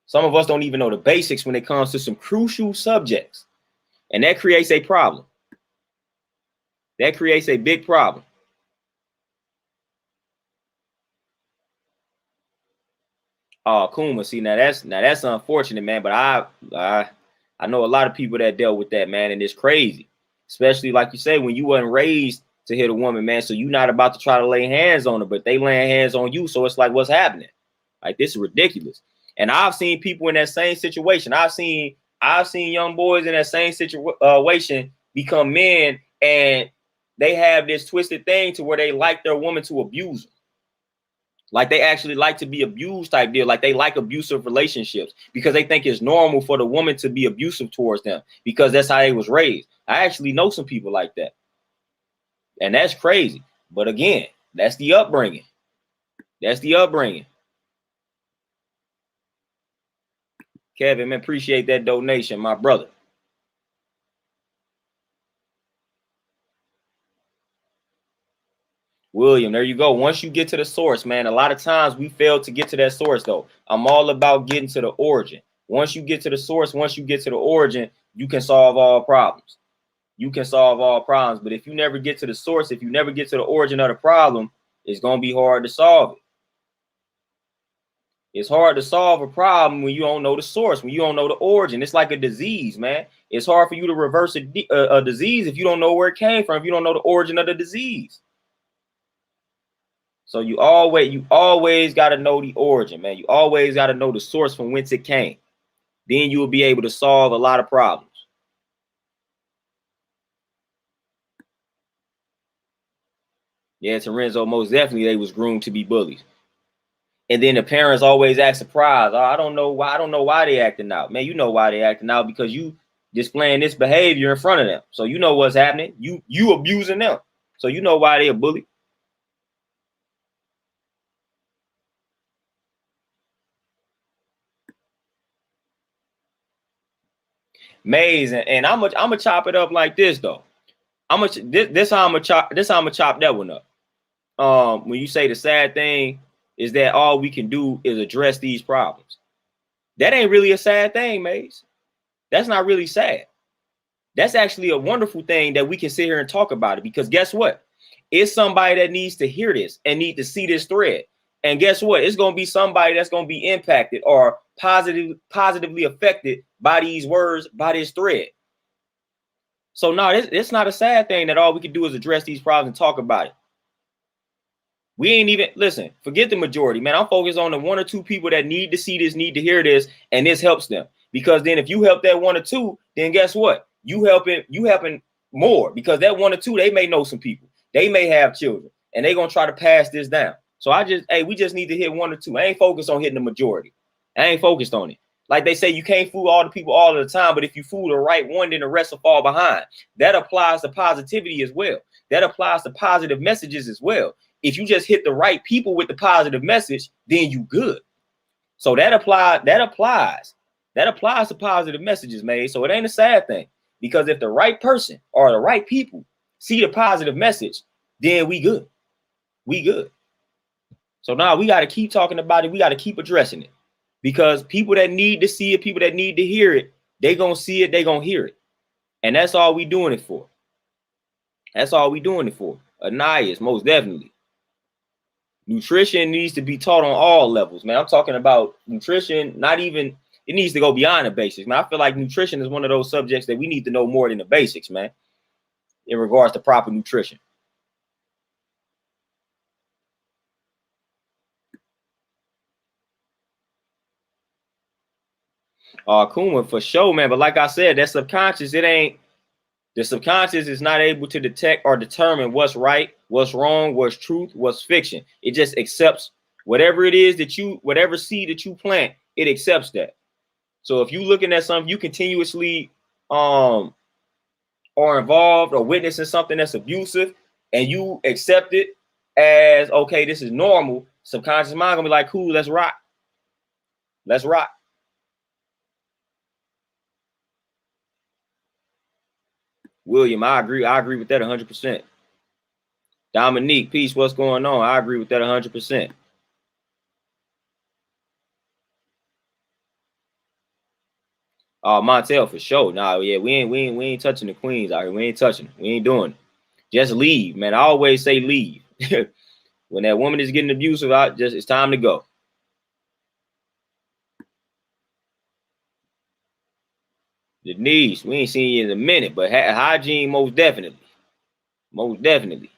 Some of us don't even know the basics when it comes to some crucial subjects. And that creates a problem. That creates a big problem. Oh, Kuma, see, now that's unfortunate, man. But I know a lot of people that dealt with that, man, and it's crazy. Especially, like you say, when you weren't raised to hit a woman, man. So you're not about to try to lay hands on her, but they laying hands on you. So it's like, what's happening? Like, this is ridiculous. And I've seen people in that same situation. I've seen young boys in that same situation become men, and they have this twisted thing to where they like their woman to abuse them. Like, they actually like to be abused type deal. Like, they like abusive relationships because they think it's normal for the woman to be abusive towards them because that's how they was raised. I actually know some people like that. And that's crazy. But again, that's the upbringing. That's the upbringing. Kevin, man, appreciate that donation, my brother. William, there you go. Once you get to the source, man, a lot of times we fail to get to that source, though. I'm all about getting to the origin. Once you get to the source, once you get to the origin, you can solve all problems. You can solve all problems. But if you never get to the source, if you never get to the origin of the problem, it's going to be hard to solve it. It's hard to solve a problem when you don't know the source, when you don't know the origin. It's like a disease, man. It's hard for you to reverse a disease if you don't know where it came from, if you don't know the origin of the disease. So you always got to know the origin, man. You always got to know the source from whence it came. Then you will be able to solve a lot of problems. Yeah, Terenzo, most definitely they was groomed to be bullies. And then the parents always act surprised. Oh, I don't know why they acting out. Man, you know why they acting out, because you displaying this behavior in front of them. So you know what's happening. You abusing them. So you know why they a bully. Maze, and I'm gonna chop it up like this though. This how I'm gonna chop that one up. When you say the sad thing is that all we can do is address these problems. That ain't really a sad thing, Maze. That's not really sad. That's actually a wonderful thing that we can sit here and talk about it, because guess what? It's somebody that needs to hear this and need to see this thread. And guess what? It's going to be somebody that's going to be impacted or positively affected by these words, by this thread. So no, it's not a sad thing that all we can do is address these problems and talk about it. We ain't even, listen, forget the majority, man. I'm focused on the 1 or 2 people that need to see this, need to hear this, and this helps them. Because then if you help that 1 or 2, then guess what? You helping more, because that 1 or 2, they may know some people. They may have children, and they're going to try to pass this down. So we just need to hit 1 or 2. I ain't focused on hitting the majority. I ain't focused on it. Like they say, you can't fool all the people all of the time, but if you fool the right one, then the rest will fall behind. That applies to positivity as well. That applies to positive messages as well. If you just hit the right people with the positive message, then you good. So that applies to positive messages, man. So it ain't a sad thing, because if the right person or the right people see the positive message, then we good. We good. So now we got to keep talking about it. We got to keep addressing it, because people that need to see it, people that need to hear it, they going to see it, they going to hear it. And that's all we doing it for. That's all we doing it for. Ananias, most definitely. Nutrition needs to be taught on all levels, man. I'm talking about nutrition, it needs to go beyond the basics, man. I feel like nutrition is one of those subjects that we need to know more than the basics, man. in regards to proper nutrition. Kuma, for sure, man. But like I said, that subconscious, the subconscious is not able to detect or determine what's right, what's wrong, what's truth, what's fiction. It just accepts whatever it is that whatever seed that you plant, it accepts that. So if you're looking at something, you continuously are involved or witnessing something that's abusive, and you accept it as, okay, this is normal, subconscious mind gonna be like, cool, let's rock. Let's rock. William, I agree with that 100%. Dominique, peace, what's going on? I agree with that 100%. Montel, for sure. Nah, yeah, we ain't touching the queens out here. We ain't touching them. We ain't doing it. Just leave, man. I always say leave. When that woman is getting abusive, it's time to go. Denise, we ain't seen you in a minute, but hygiene, most definitely. Most definitely.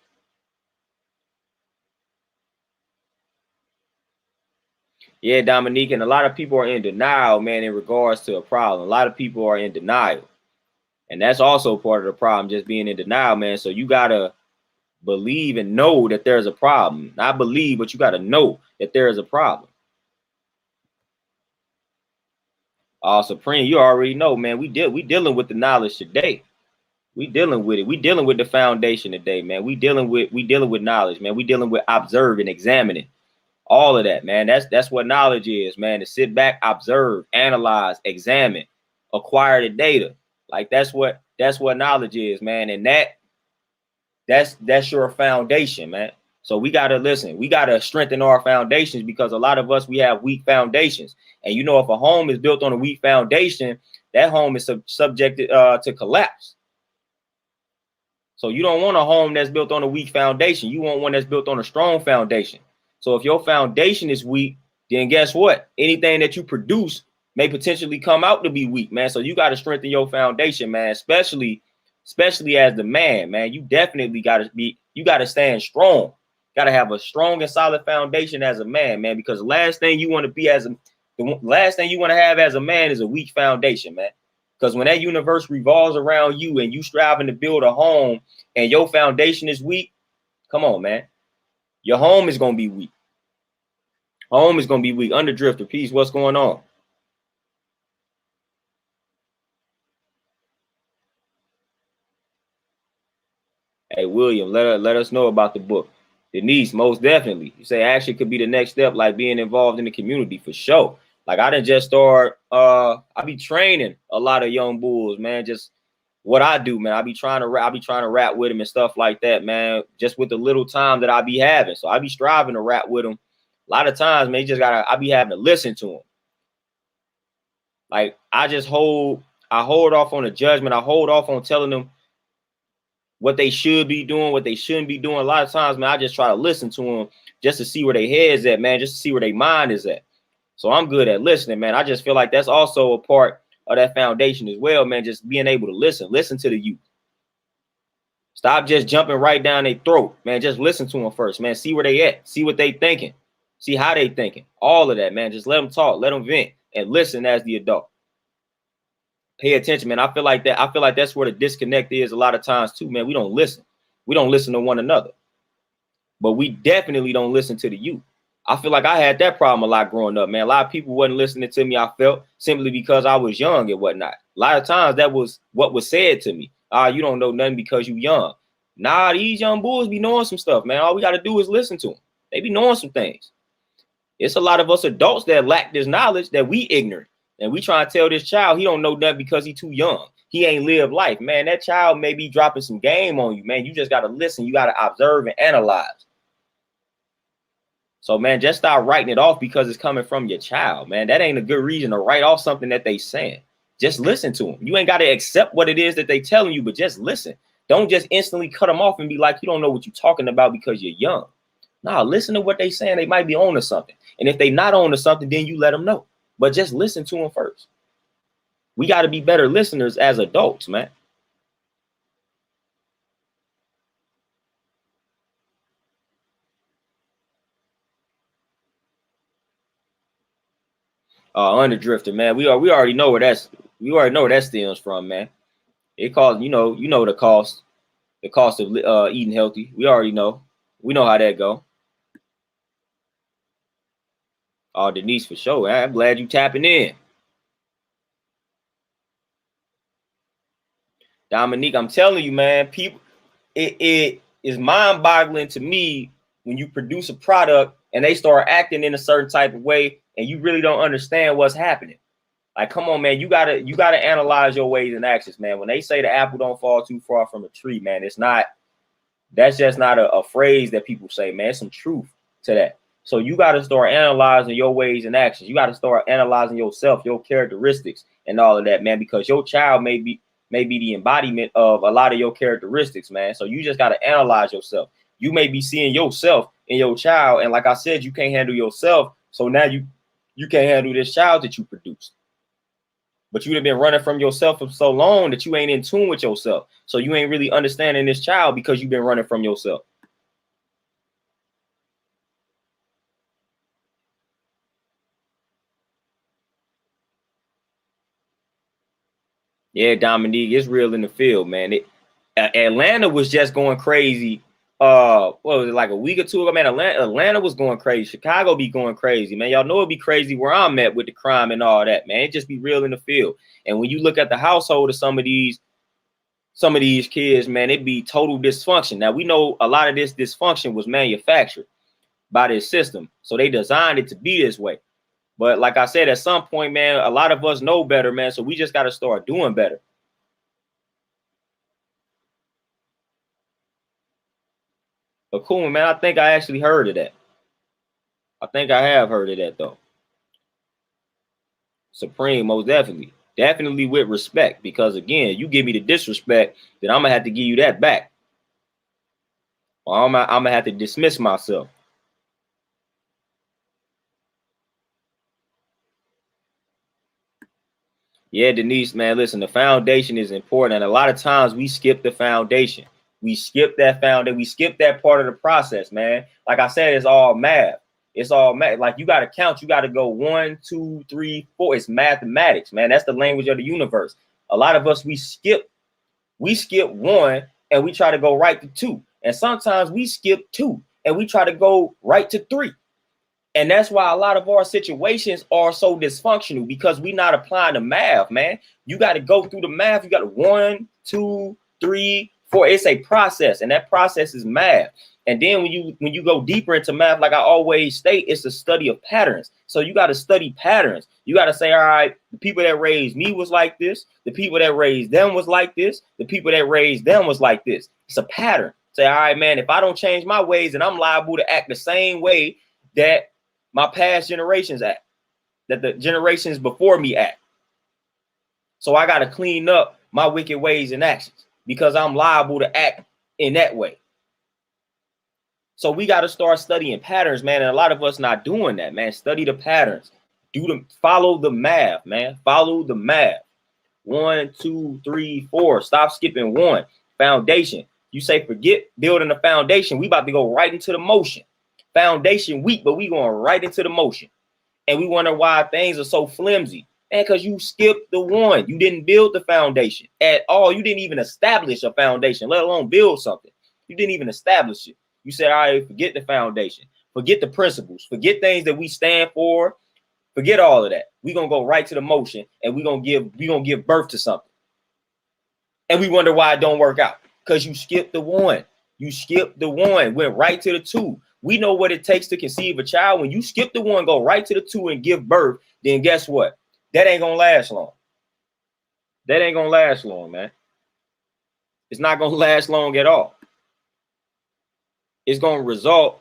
Yeah, Dominique, and a lot of people are in denial, man, in regards to a problem. A lot of people are in denial. And that's also part of the problem, just being in denial, man. So you got to believe and know that there's a problem. Not believe, but you got to know that there is a problem. Supreme, you already know, man. We dealing with the knowledge today. We dealing with it. We dealing with the foundation today, man. We dealing with knowledge, man. We dealing with observing, examining, all of that, man. That's what knowledge is, man. To sit back, observe, analyze, examine, acquire the data. Like that's what knowledge is, man. And that's your foundation, man. So we got to listen. We got to strengthen our foundations, because a lot of us, we have weak foundations. And you know, if a home is built on a weak foundation, that home is subjected to collapse. So you don't want a home that's built on a weak foundation. You want one that's built on a strong foundation. So if your foundation is weak, then guess what? Anything that you produce may potentially come out to be weak, man. So you got to strengthen your foundation, man, especially as the man, man. You definitely got to stand strong. Got to have a strong and solid foundation as a man, man, because the last thing you want to have as a man is a weak foundation, man. Because when that universe revolves around you and you striving to build a home and your foundation is weak, come on, man. Your home is going to be weak. Home is going to be weak. Underdrifter, peace, what's going on? Hey, William, let us know about the book. Denise, most definitely. You say action could be the next step, like being involved in the community, for sure. Like I didn't just start, I be training a lot of young bulls, man. Just what I do, man. I be trying to rap with them and stuff like that, man. Just with the little time that I be having. So I be striving to rap with them. A lot of times, man, I be having to listen to them. Like I hold off on the judgment. I hold off on telling them what they should be doing, what they shouldn't be doing. A lot of times, man, I just try to listen to them just to see where their head's at, man, just to see where their mind is at. So I'm good at listening, man. I just feel like that's also a part of that foundation as well, man. Just being able to listen to the youth. Stop just jumping right down their throat, man. Just listen to them first, man. See where they at. See what they thinking. See how they thinking. All of that, man. Just let them talk. Let them vent and listen as the adult. Pay attention, man. I feel like that's where the disconnect is a lot of times too, man. We don't listen. We don't listen to one another. But we definitely don't listen to the youth. I feel like I had that problem a lot growing up, man. A lot of people wasn't listening to me, I felt, simply because I was young and whatnot. A lot of times that was what was said to me. You don't know nothing because you young. Nah, these young bulls be knowing some stuff, man. All we got to do is listen to them. They be knowing some things. It's a lot of us adults that lack this knowledge, that we ignorant. And we try to tell this child he don't know nothing because he too young. He ain't lived life, man. That child may be dropping some game on you, man. You just got to listen. You got to observe and analyze. So, man, just start writing it off because it's coming from your child, man. That ain't a good reason to write off something that they saying. Just listen to them. You ain't got to accept what it is that they telling you, but just listen. Don't just instantly cut them off and be like, you don't know what you're talking about because you're young. Nah, listen to what they saying. They might be on to something. And if they not on to something, then you let them know. But just listen to them first. We got to be better listeners as adults, man. Underdrifter, man. We already know where we already know where that stems from, man. It costs, the cost of eating healthy. We already know. We know how that go. Oh, Denise, for sure. I'm glad you tapping in. Dominique, I'm telling you, man, people, it is mind-boggling to me when you produce a product and they start acting in a certain type of way and you really don't understand what's happening. Like, come on, man, you gotta analyze your ways and actions, man. When they say the apple don't fall too far from a tree, man, that's just not a phrase that people say, man. It's some truth to that. So you got to start analyzing your ways and actions. You got to start analyzing yourself, your characteristics, and all of that, man, because your child may be the embodiment of a lot of your characteristics, man. So you just got to analyze yourself. You may be seeing yourself in your child, and like I said, you can't handle yourself. So now you can't handle this child that you produced. But you'd have been running from yourself for so long that you ain't in tune with yourself. So you ain't really understanding this child because you've been running from yourself. Yeah, Dominique, it's real in the field, man. Atlanta was just going crazy. What was it, like a week or two ago, man? Atlanta was going crazy. Chicago be going crazy, man. Y'all know it'd be crazy where I'm at with the crime and all that, man. It just be real in the field. And when you look at the household of some of these kids, man, it be total dysfunction. Now we know a lot of this dysfunction was manufactured by this system, so they designed it to be this way. But like I said, at some point, man, a lot of us know better, man. So we just got to start doing better. But cool, man. I think I actually heard of that. I think I have heard of that, though. Supreme, most definitely. Definitely with respect. Because, again, you give me the disrespect, then I'm going to have to give you that back. Or I'm going to have to dismiss myself. Yeah, Denise, man, listen, the foundation is important. And a lot of times we skip the foundation. We skip that foundation. We skip that part of the process, man. Like I said, it's all math. It's all math. Like you got to count. You got to go 1, 2, 3, 4. It's mathematics, man. That's the language of the universe. A lot of us, we skip 1 and we try to go right to 2. And sometimes we skip 2 and we try to go right to 3. And that's why a lot of our situations are so dysfunctional, because we're not applying the math, man. You got to go through the math. You got 1, 2, 3, 4. It's a process, and that process is math. And then when you go deeper into math, like I always state, it's a study of patterns. So you got to study patterns. You got to say, all right, the people that raised me was like this. The people that raised them was like this. The people that raised them was like this. It's a pattern. Say, all right, man, if I don't change my ways, then I'm liable to act the same way that my past generations act, that the generations before me act. So I got to clean up my wicked ways and actions because I'm liable to act in that way. So we got to start studying patterns, man. And a lot of us not doing that, man. Study the patterns. Follow the math, man. Follow the math. 1, 2, 3, 4. Stop skipping 1. Foundation. You say forget building the foundation. We about to go right into the motion. Foundation weak, but we going right into the motion. And we wonder why things are so flimsy. And because you skipped the 1. You didn't build the foundation at all. You didn't even establish a foundation, let alone build something. You didn't even establish it. You said, all right, forget the foundation. Forget the principles. Forget things that we stand for. Forget all of that. We're going to go right to the motion, and we're going to give birth to something. And we wonder why it don't work out. Because you skipped the 1. You skipped the 1, went right to the 2. We know what it takes to conceive a child. When you skip the 1, go right to the 2 and give birth, then guess what? That ain't going to last long. That ain't going to last long, man. It's not going to last long at all. It's going to result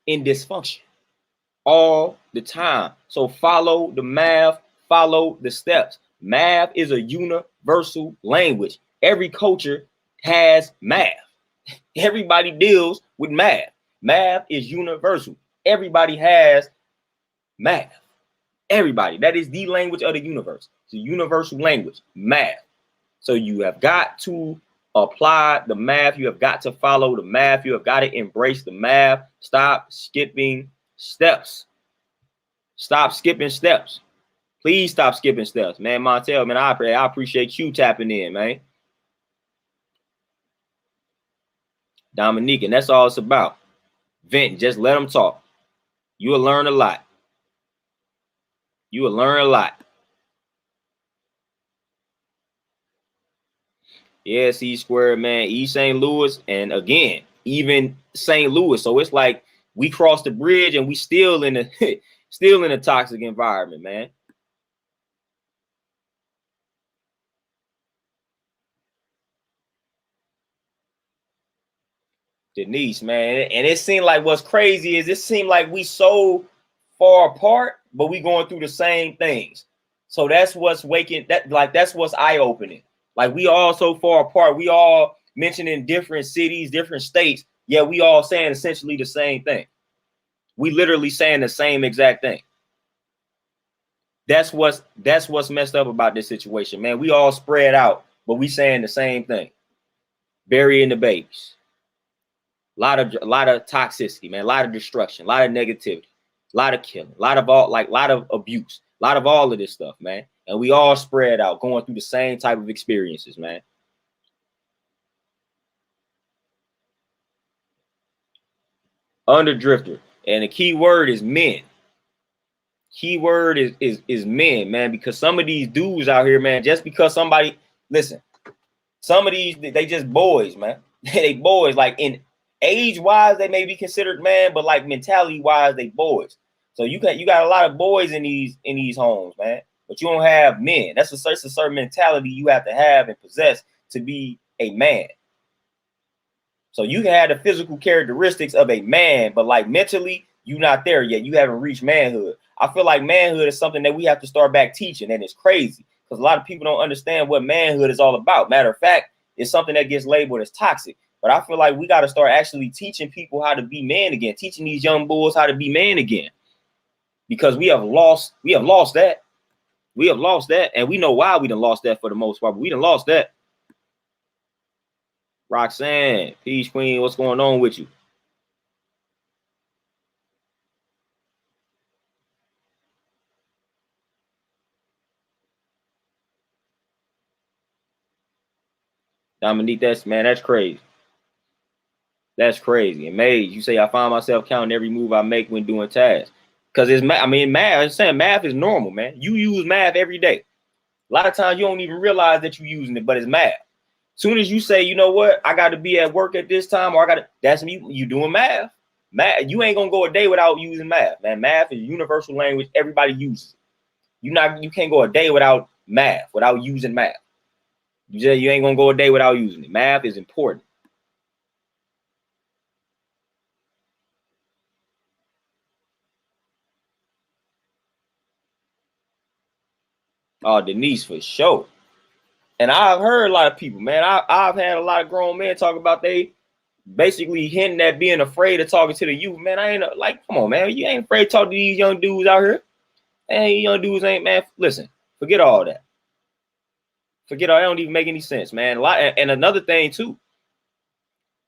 in dysfunction all the time. So follow the math, follow the steps. Math is a universal language. Every culture has math. Everybody deals with math. Math is universal. Everybody has math. Everybody. That is the language of the universe. It's a universal language, math. So you have got to apply the math. You have got to follow the math. You have got to embrace the math. Stop skipping steps. Stop skipping steps. Please stop skipping steps, man. Montel, man, I appreciate you tapping in, man. Dominique, and that's all it's about. Vent, just let them talk. You will learn a lot. You will learn a lot. Yes, E squared, man. East St. Louis, and again, even St. Louis. So it's like we crossed the bridge and we still in a still in a toxic environment, man. Denise, man, and it seemed like what's crazy is it seemed like we so far apart, but we going through the same things. So that's what's that's what's eye-opening. Like we all so far apart, we all mentioning different cities, different states, yet we all saying essentially the same thing. We literally saying the same exact thing. That's what's messed up about this situation, man. We all spread out, but we saying the same thing. Burying the babies. A lot of toxicity, man. A lot of destruction, a lot of negativity, a lot of killing, a lot of abuse, a lot of all of this stuff, man. And we all spread out, going through the same type of experiences, man. Underdrifter, and the key word is men. Key word is men, man. Because some of these dudes out here, man, just because somebody listen, some of these they just boys, man. They boys, like in age wise, they may be considered man, but like mentality wise, they boys. So you got a lot of boys in these homes, man. But you don't have men. That's a certain mentality you have to have and possess to be a man. So you can have the physical characteristics of a man, but like mentally, you're not there yet. You haven't reached manhood. I feel like manhood is something that we have to start back teaching, and it's crazy because a lot of people don't understand what manhood is all about. Matter of fact, it's something that gets labeled as toxic. But I feel like we got to start actually teaching people how to be men again, teaching these young bulls how to be men again, because we have lost that. We have lost that, and we know why we done lost that for the most part. But we done lost that. Roxanne, Peace Queen, what's going on with you? Dominique, that's crazy. That's crazy. And Maze, you say I find myself counting every move I make when doing tasks. Because math. I'm saying math is normal, man. You use math every day. A lot of times you don't even realize that you're using it, but it's math. Soon as you say, you know what, I got to be at work at this time, or that's me, you doing math. Math, you ain't gonna go a day without using math, man. Math is universal language. Everybody uses it. You can't go a day without math, without using math. You ain't gonna go a day without using it. Math is important. Oh, Denise, for sure. And I've heard a lot of people, man. I've had a lot of grown men talk about they basically hinting at being afraid of talking to the youth. Man, I ain't like, come on, man. You ain't afraid to talk to these young dudes out here. And young dudes ain't, man. Listen, forget all that. Forget all that. Don't even make any sense, man. And another thing too.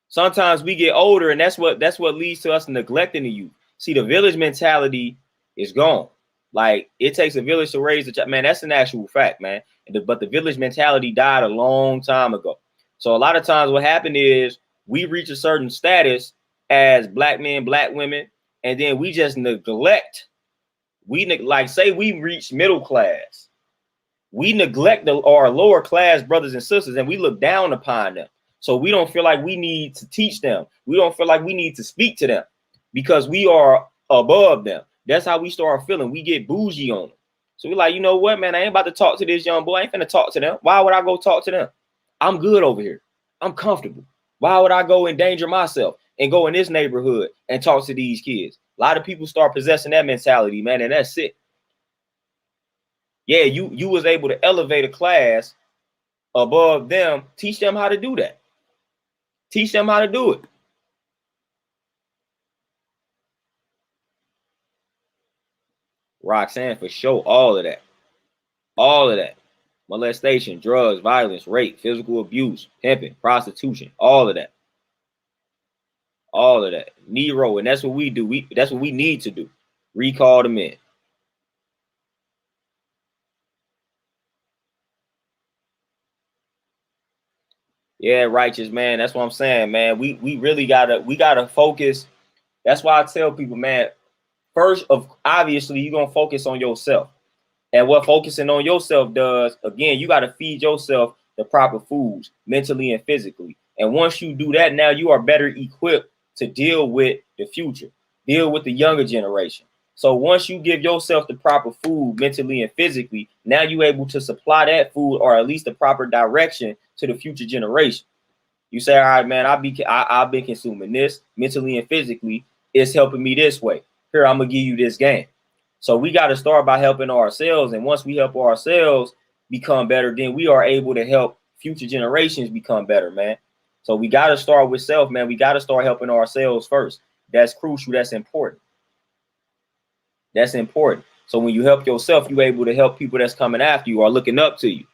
Sometimes we get older, and that's what leads to us neglecting the youth. See, the village mentality is gone. Like it takes a village to raise a child. Man, that's an actual fact, man. But the village mentality died a long time ago. So a lot of times what happened is we reach a certain status as black men, black women, and then we just neglect. Like say we reach middle class. We neglect our lower class brothers and sisters, and we look down upon them. So we don't feel like we need to teach them. We don't feel like we need to speak to them because we are above them. That's how we start feeling. We get bougie on them. So we're like, you know what, man? I ain't about to talk to this young boy. I ain't finna talk to them. Why would I go talk to them? I'm good over here. I'm comfortable. Why would I go endanger myself and go in this neighborhood and talk to these kids? A lot of people start possessing that mentality, man, and that's it. Yeah, you was able to elevate a class above them. Teach them how to do that. Teach them how to do it. Roxanne, for sure, all of that. All of that. Molestation, drugs, violence, rape, physical abuse, pimping, prostitution, all of that. All of that. Nero, and that's what we do. That's what we need to do. Recall the men. Yeah, righteous, man. That's what I'm saying, man. We really gotta focus. That's why I tell people, man, first of obviously you're gonna focus on yourself. And what focusing on yourself does, again, you got to feed yourself the proper foods mentally and physically. And once you do that, now you are better equipped to deal with the future, deal with the younger generation. So once you give yourself the proper food mentally and physically, now you're able to supply that food or at least the proper direction to the future generation. You say, all right, man, I've been consuming this mentally and physically. It's helping me this way. Here, I'm gonna give you this game. So we got to start by helping ourselves. And once we help ourselves become better, then we are able to help future generations become better, man. So we got to start with self, man. We got to start helping ourselves first. That's crucial. That's important. That's important. So when you help yourself, you're able to help people that's coming after you or looking up to you.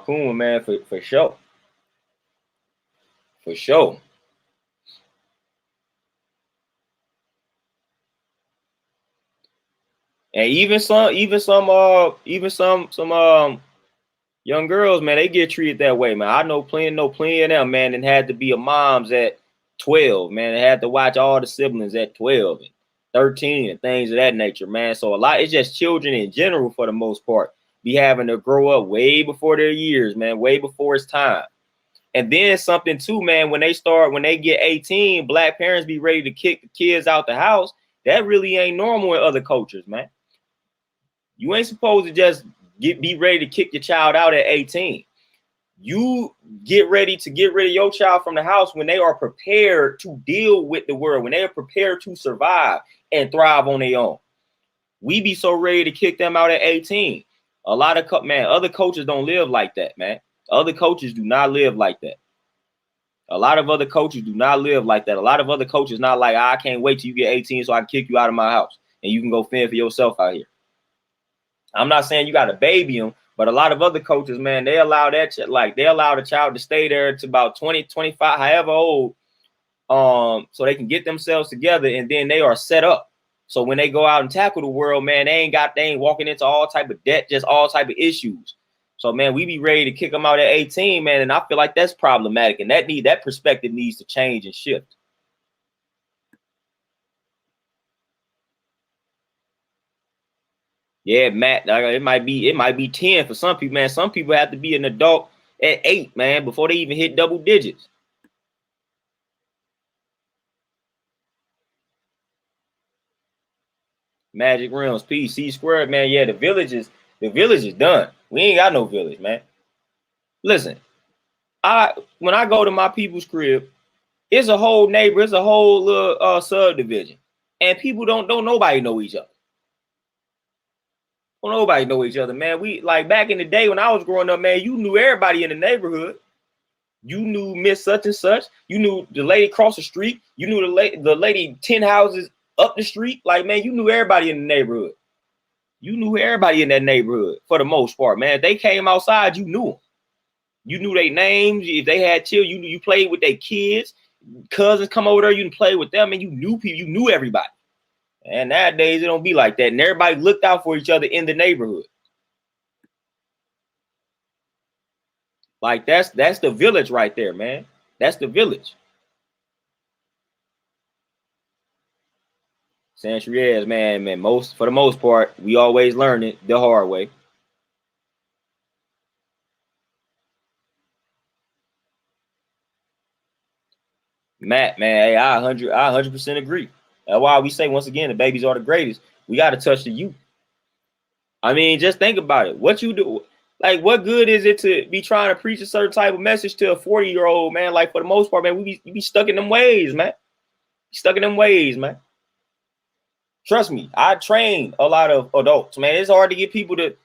Cool, man, for sure. For sure. And even some young girls, man, they get treated that way, man. I know plenty of them, man, and had to be a moms at 12, man. They had to watch all the siblings at 12 and 13 and things of that nature, man. So a lot, it's just children in general for the most part be having to grow up way before their years, man, way before it's time. And then something too, man, when they get 18, black parents be ready to kick the kids out the house. That really ain't normal in other cultures, man. You ain't supposed to just be ready to kick your child out at 18. You get ready to get rid of your child from the house when they are prepared to deal with the world, when they are prepared to survive and thrive on their own. We be so ready to kick them out at 18. A lot of other coaches don't live like that, man. Other coaches do not live like that. A lot of other coaches do not live like that. A lot of other coaches not like, I can't wait till you get 18 so I can kick you out of my house and you can go fend for yourself out here. I'm not saying you got to baby them, but a lot of other coaches, man, they allow they allow the child to stay there to about 20, 25, however old, so they can get themselves together and then they are set up. So when they go out and tackle the world, man, they ain't walking into all type of debt, just all type of issues. So, man, we be ready to kick them out at 18, man, and I feel like that's problematic, and that perspective needs to change and shift. Yeah, Matt, it might be 10 for some people, man. Some people have to be an adult at 8, man, before they even hit double digits. Magic Realms, PC squared, man. Yeah, the village is done. We ain't got no village, man. Listen, when I go to my people's crib, it's a whole neighbor, it's a whole little subdivision, and people don't nobody know each other. Don't nobody know each other, man. We like back in the day when I was growing up, man. You knew everybody in the neighborhood. You knew Miss Such and Such. You knew the lady across the street. You knew the lady 10 houses up the street. Like, man, you knew everybody in the neighborhood. You knew everybody in that neighborhood for the most part, man. If they came outside, you knew them. You knew their names. If they had children, you knew you played with their kids. Cousins come over there, you can play with them, and you knew people. You knew everybody. And nowadays, it don't be like that. And everybody looked out for each other in the neighborhood. Like, that's the village right there, man. That's the village. Centuries, man. For the most part, we always learn it the hard way. Matt, man, hey, I 100% agree. That's why we say once again, the babies are the greatest. We got to touch the youth. I mean, just think about it. What you do, like, what good is it to be trying to preach a certain type of message to a 40-year-old, man? Like, for the most part, man, we be stuck in them ways, man. Stuck in them ways, man. Trust me, I train a lot of adults, man. It's hard to get people to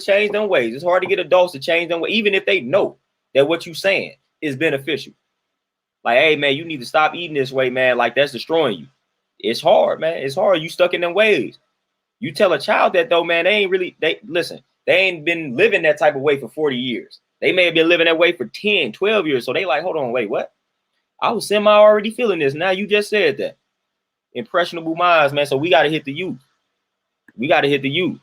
change them ways. It's hard to get adults to change them ways, even if they know that what you're saying is beneficial. Like, hey, man, you need to stop eating this way, man. Like, that's destroying you. It's hard, man. It's hard. You stuck in them ways. You tell a child that, though, man, they ain't been living that type of way for 40 years. They may have been living that way for 10, 12 years. So they like, hold on, wait, what? I was semi already feeling this. Now you just said that. Impressionable minds, man. So we got to hit the youth. We got to hit the youth.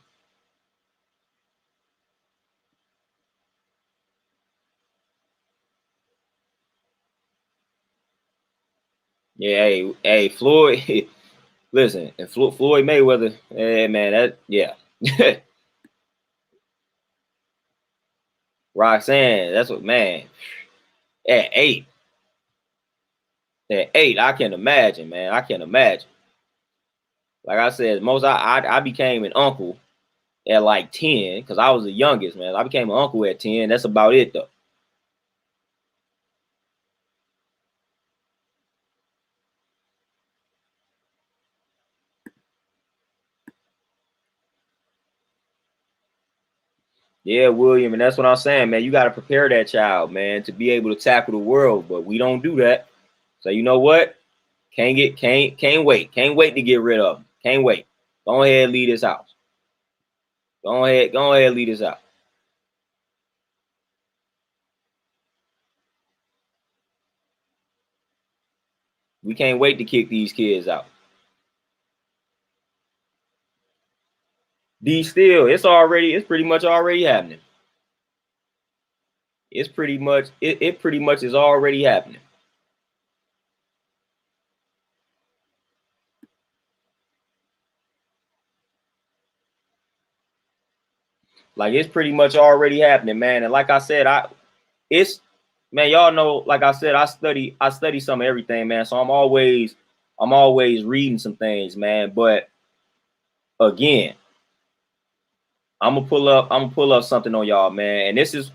Yeah, hey, Floyd. Listen, and Floyd Mayweather, hey, man, that, yeah. Roxanne, that's what, man. At 8. At 8, I can imagine, man. I can imagine. Like I said, I became an uncle at like 10 because I was the youngest, man. I became an uncle at 10. That's about it, though. Yeah, William, and that's what I'm saying, man. You got to prepare that child, man, to be able to tackle the world, but we don't do that. So you know what? Can't wait to get rid of them. Can't wait. Go ahead and leave this house. Go ahead and leave this out. We can't wait to kick these kids out. It's pretty much already happening. It pretty much is already happening. Like it's pretty much already happening, man. And like I said, man, y'all know, like I said, I study some of everything, man. So I'm always reading some things, man. But again, I'm gonna pull up something on y'all, man. And this is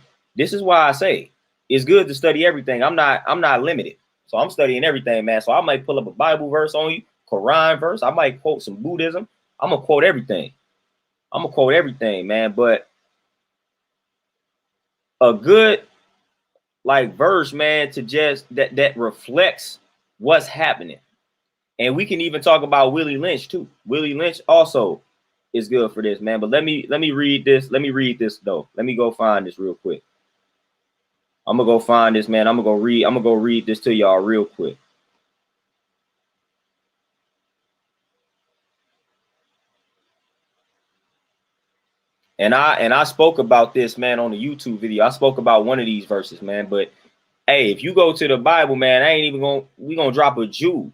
why I say it's good to study everything. I'm not limited. So I'm studying everything, man. So I might pull up a Bible verse on you, Quran verse. I might quote some Buddhism. I'm gonna quote everything. Man. But a good like verse, man, to just that reflects what's happening. And we can even talk about Willie Lynch too. Willie Lynch also is good for this, man. But let me read this. Let me read this though. Let me go find this real quick. I'm gonna go find this, man. I'm gonna go read this to y'all real quick. And I spoke about this, man, on the YouTube video. I spoke about one of these verses, man. But hey, if you go to the Bible, man, we gonna drop a Jew.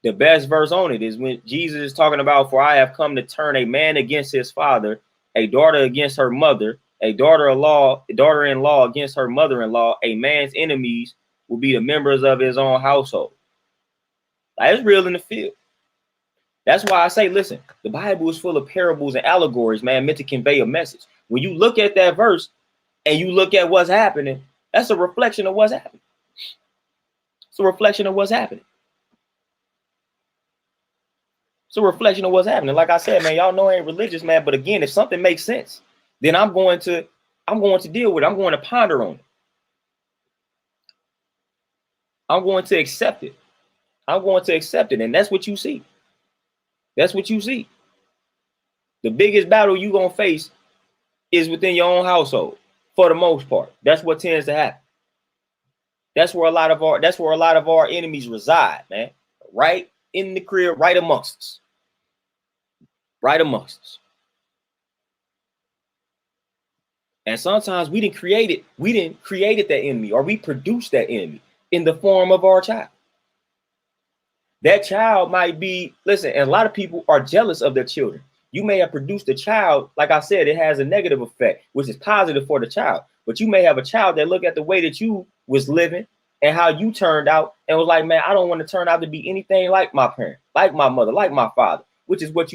The best verse on it is when Jesus is talking about, for I have come to turn a man against his father, a daughter against her mother, a daughter-in-law against her mother-in-law. A man's enemies will be the members of his own household. Like, it's real in the field. That's why I say, listen, the Bible is full of parables and allegories, man, meant to convey a message. When you look at that verse and you look at what's happening, that's a reflection of what's happening. It's a reflection of what's happening. It's a reflection of what's happening. Like I said, man, y'all know I ain't religious, man. But again, if something makes sense, then I'm going to deal with it. I'm going to ponder on it. I'm going to accept it. And that's what you see. That's what you see. The biggest battle you're going to face is within your own household, for the most part. That's what tends to happen. That's where a lot of our enemies reside, man. Right in the crib, right amongst us. Right amongst us. And sometimes we didn't create that enemy, or we produced that enemy in the form of our child. That child might be, listen, and a lot of people are jealous of their children. You may have produced a child, like I said, it has a negative effect, which is positive for the child. But you may have a child that look at the way that you was living and how you turned out and was like, man, I don't want to turn out to be anything like my parent, like my mother, like my father, which is what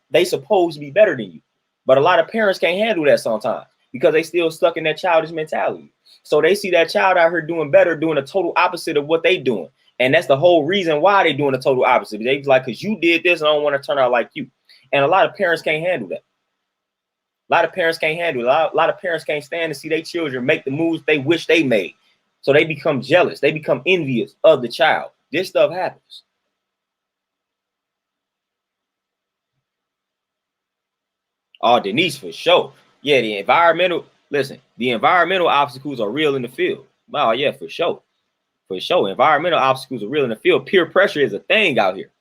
they supposed to be better than you. But a lot of parents can't handle that sometimes because they still stuck in that childish mentality. So they see that child out here doing better, doing a total opposite of what they doing. And that's the whole reason why they're doing the total opposite. They like, because you did this and I don't want to turn out like you. And a lot of parents can't handle that. A lot of parents can't handle it. A lot of parents can't stand to see their children make the moves they wish they made. So they become jealous. They become envious of the child. This stuff happens. Oh, Denise, for sure. Yeah, the environmental obstacles are real in the field. Oh, yeah, for sure. For sure. Environmental obstacles are real in the field. Peer pressure is a thing out here.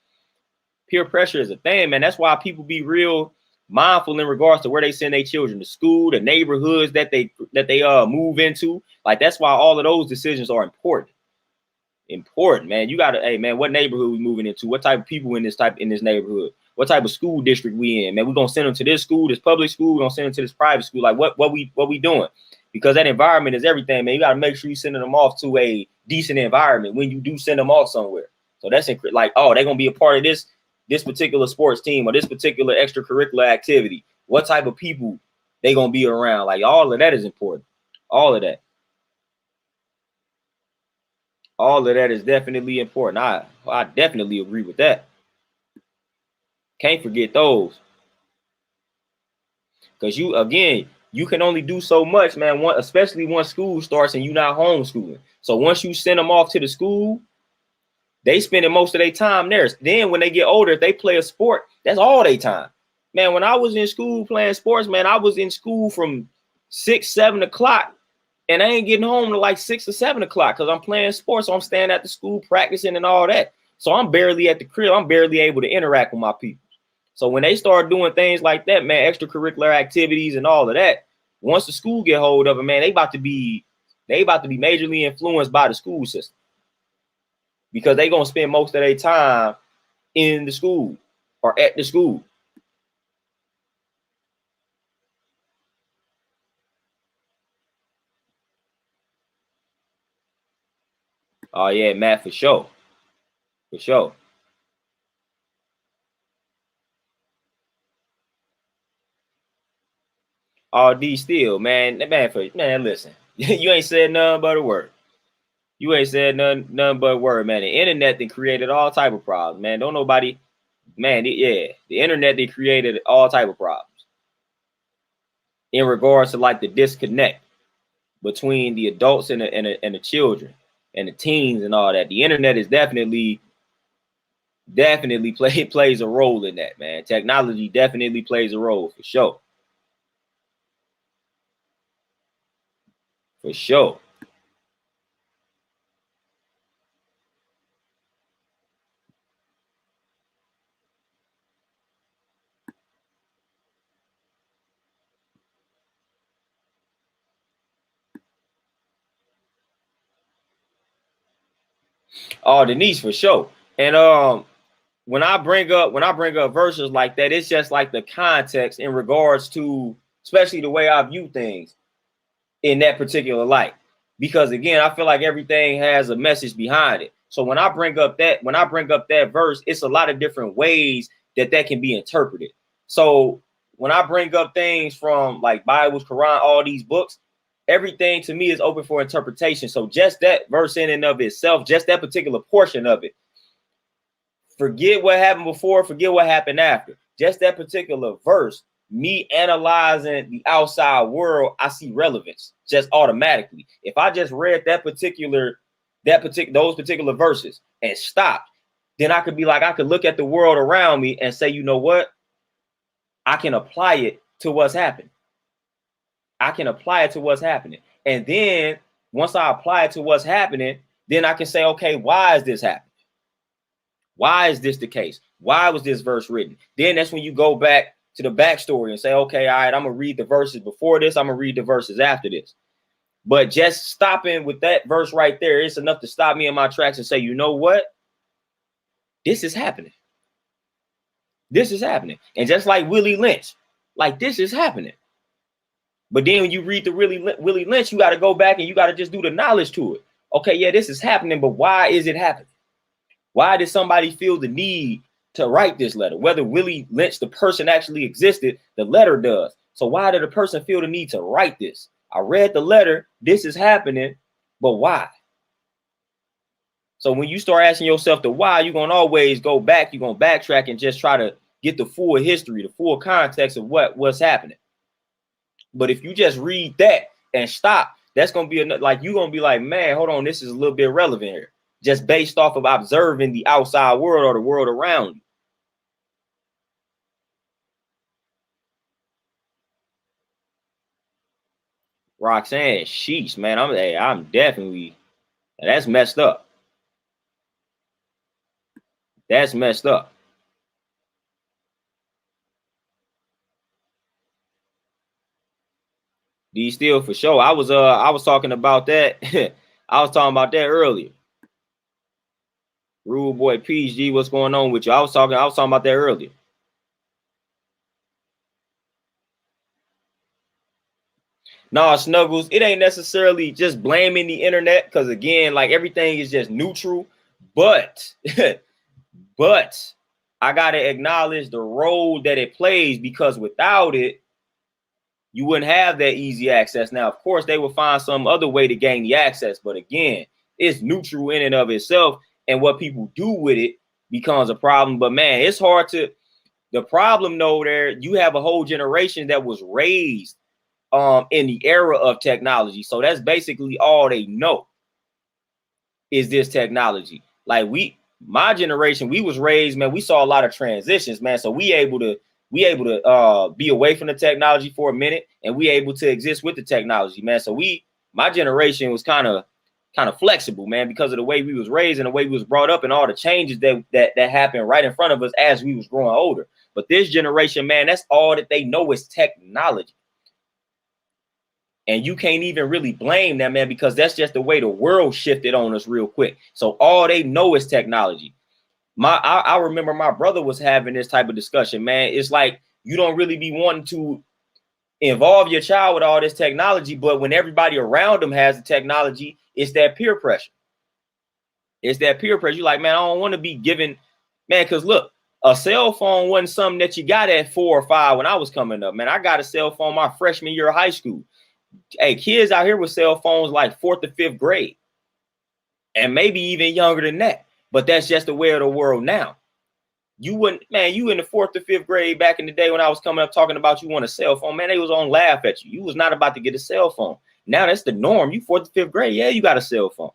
Peer pressure is a thing, man. That's why people be real mindful in regards to where they send their children to school, the neighborhoods that they move into. Like, that's why all of those decisions are important. Important, man. You gotta, hey man, what neighborhood we moving into? What type of people in this neighborhood? What type of school district we in? Man, we're gonna send them to this school, this public school, we're gonna send them to this private school. Like, what we doing? Because that environment is everything, man. You gotta make sure you sending them off to a decent environment when you do send them off somewhere. So that's like, oh, they're gonna be a part of this particular sports team or this particular extracurricular activity. What type of people they gonna be around? Like, all of that is important. All of that. All of that is definitely important. I definitely agree with that. Can't forget those. Because you can only do so much, man. Especially once school starts and you're not homeschooling. So once you send them off to the school, they spending most of their time there. Then when they get older, if they play a sport, that's all their time. Man, when I was in school playing sports, man, I was in school from 6, 7 o'clock. And I ain't getting home to like 6 or 7 o'clock because I'm playing sports. So I'm staying at the school practicing and all that. So I'm barely at the crib. I'm barely able to interact with my people. So when they start doing things like that, man, extracurricular activities and all of that, once the school get hold of it, man, they about to be majorly influenced by the school system because they gonna spend most of their time in the school or at the school. Oh yeah, Matt, for sure. For sure. All D still, man. Man, listen. You ain't said nothing but a word. You ain't said nothing but a word, man. The internet that created all type of problems, man. Don't nobody, man, the internet that created all type of problems in regards to like the disconnect between the adults and the children and the teens and all that. The internet is definitely plays a role in that, man. Technology definitely plays a role for sure. For sure. Oh, Denise, for sure. And when I bring up verses like that, it's just like the context in regards to especially the way I view things in that particular light. Because again, I feel like everything has a message behind it. So when I bring up that verse, it's a lot of different ways that can be interpreted. So when I bring up things from like Bibles, Quran, all these books, everything to me is open for interpretation. So just that verse in and of itself, just that particular portion of it, forget what happened before, forget what happened after. Just that particular verse, me analyzing the outside world, I see relevance just automatically. If I just read those particular verses and stopped, then I could be like, I could look at the world around me and say, you know what? I can apply it to what's happening. I can apply it to what's happening. And then once I apply it to what's happening, then I can say, okay, why is this happening? Why is this the case? Why was this verse written? Then that's when you go back to the backstory and say, okay, all right, I'm going to read the verses before this. I'm going to read the verses after this. But just stopping with that verse right there, it's enough to stop me in my tracks and say, you know what? This is happening. This is happening. And just like Willie Lynch, like this is happening. But then when you read the Willie Lynch, you got to go back and you got to just do the knowledge to it. Okay, yeah, this is happening, but why is it happening? Why did somebody feel the need to write this letter? Whether Willie Lynch, the person, actually existed, the letter does. So why did a person feel the need to write this? I read the letter, this is happening, but why? So when you start asking yourself the why, you're going to always go back, you're going to backtrack and just try to get the full history, the full context of what's happening. But if you just read that and stop, that's going to be like, you're going to be like, man, hold on, this is a little bit relevant here. Just based off of observing the outside world or the world around you. Roxanne, sheesh, man, I'm definitely, that's messed up. That's messed up. D still for sure. I was talking about that. I was talking about that earlier. Rule boy PG, what's going on with you? I was talking about that earlier. Nah, Snuggles, it ain't necessarily just blaming the internet, because again, like everything is just neutral, but but I gotta acknowledge the role that it plays, because without it, you wouldn't have that easy access. Now, of course, they will find some other way to gain the access, but again, it's neutral in and of itself, and what people do with it becomes a problem. But man, it's hard to. The problem, though, there you have a whole generation that was raised in the era of technology, so that's basically all they know is this technology. Like my generation, we was raised, man, we saw a lot of transitions, man, so we able to be away from the technology for a minute, and we able to exist with the technology, man. So my generation was kind of flexible, man, because of the way we was raised and the way we was brought up and all the changes that happened right in front of us as we was growing older. But this generation, man, that's all that they know is technology. And you can't even really blame them, man, because that's just the way the world shifted on us real quick. So all they know is technology. I remember my brother was having this type of discussion, man. It's like you don't really be wanting to involve your child with all this technology, but when everybody around them has the technology, it's that peer pressure. It's that peer pressure. You're like, man, I don't want to be given, man, because look, a cell phone wasn't something that you got at 4 or 5 when I was coming up, man. I got a cell phone my freshman year of high school. Hey, kids out here with cell phones like 4th to 5th grade, and maybe even younger than that. But that's just the way of the world now. You wouldn't, man, you in the 4th to 5th grade back in the day when I was coming up talking about you want a cell phone, man, they was on laugh at you. You was not about to get a cell phone. Now that's the norm. You 4th to 5th grade, yeah, you got a cell phone.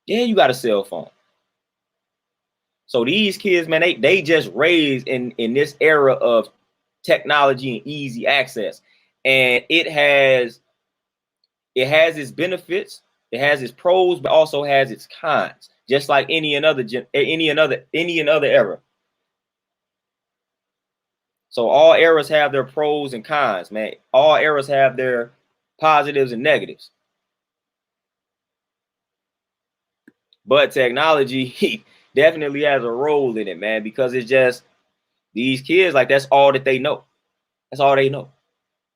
Yeah, you got a cell phone. So these kids, man, they just raised in this era of technology and easy access, and it has its benefits, it has its pros, but also has its cons, just like any another era. So all eras have their pros and cons, man. All eras have their positives and negatives. But technology definitely has a role in it, man, because it's just these kids, like that's all that they know. That's all they know.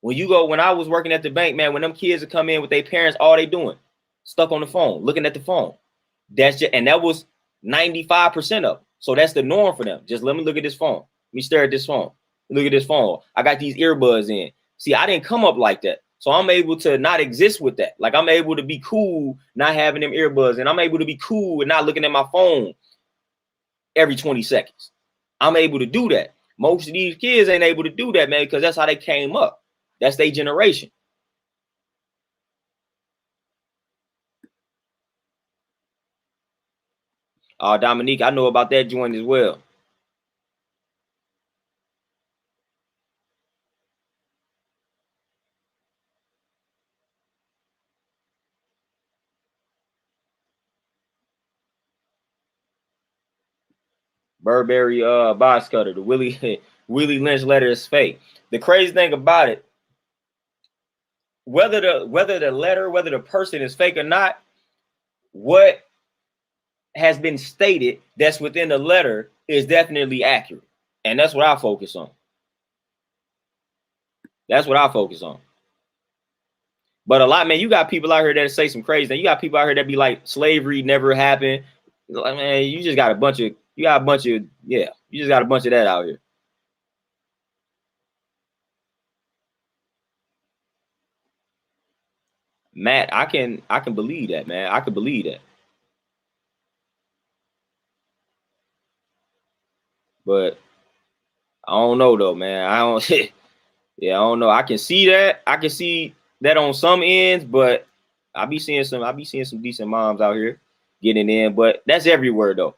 When I was working at the bank, man, when them kids would come in with their parents, all they doing, stuck on the phone, looking at the phone. And that was 95% of them. So that's the norm for them. Just let me look at this phone. Let me stare at this phone. Look at this phone. I got these earbuds in. See, I didn't come up like that. So I'm able to not exist with that. Like I'm able to be cool not having them earbuds, and I'm able to be cool with not looking at my phone every 20 seconds. I'm able to do that. Most of these kids ain't able to do that, man, because that's how they came up. That's their generation. Dominique, I know about that joint as well. Burberry box cutter, the Willie Lynch letter is fake. The crazy thing about it, whether the person is fake or not, what has been stated that's within the letter is definitely accurate. And that's what I focus on. That's what I focus on. But a lot, man, you got people out here that say some crazy things. You got people out here that be like slavery never happened. Like, man, you just got a bunch of that out here. Matt, I can believe that, man. I can believe that. But I don't know though, man. I don't yeah, I don't know. I can see that. I can see that on some ends, but I be seeing some decent moms out here getting in, but that's everywhere though.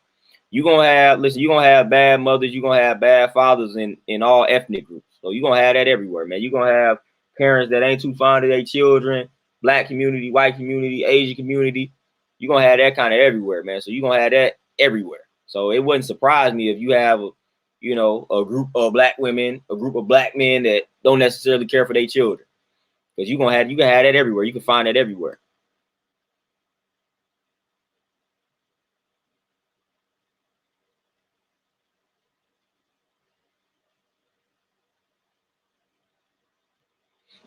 You're gonna have bad mothers, you're gonna have bad fathers in all ethnic groups. So you're gonna have that everywhere, man. You're gonna have parents that ain't too fond of their children, black community, white community, Asian community. You're gonna have that kind of everywhere, man. So you're gonna have that everywhere. So it wouldn't surprise me if you have a group of black women, a group of black men that don't necessarily care for their children. Because you can have that everywhere. You can find that everywhere.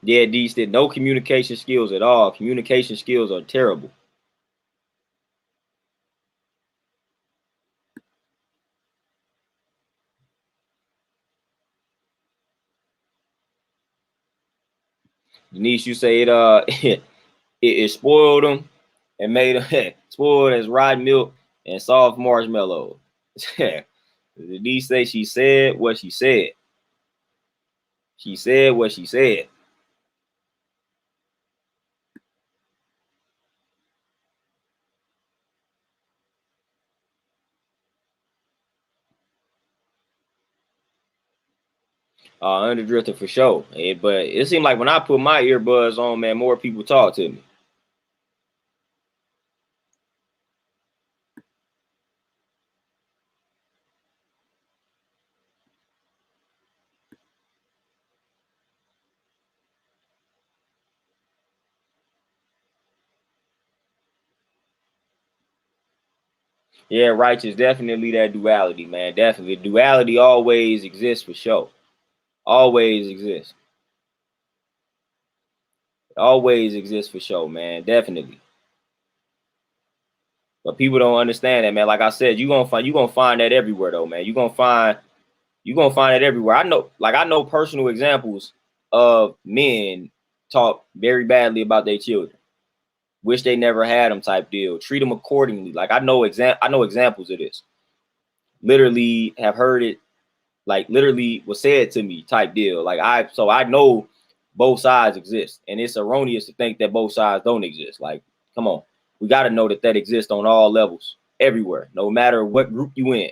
Yeah, these did no communication skills at all. Communication skills are terrible. Denise, you say it it spoiled them and made them spoiled as rotten milk and soft marshmallow. Denise say she said what she said. She said what she said. 100 drifter for sure. But it seemed like when I put my earbuds on, man, more people talk to me. Yeah, righteous. Definitely that duality, man. Definitely. Duality always exists for sure. Always exists. Always exists for sure, man. Definitely. But people don't understand that, man. Like I said, you gonna find that everywhere though, man. You gonna find it everywhere. I know personal examples of men talk very badly about their children. Wish they never had them type deal. Treat them accordingly. Like I know examples of this. Literally have heard it, like literally was said to me type deal. I know both sides exist, and it's erroneous to think that both sides don't exist. Like, come on, we got to know that exists on all levels, everywhere, no matter what group you in.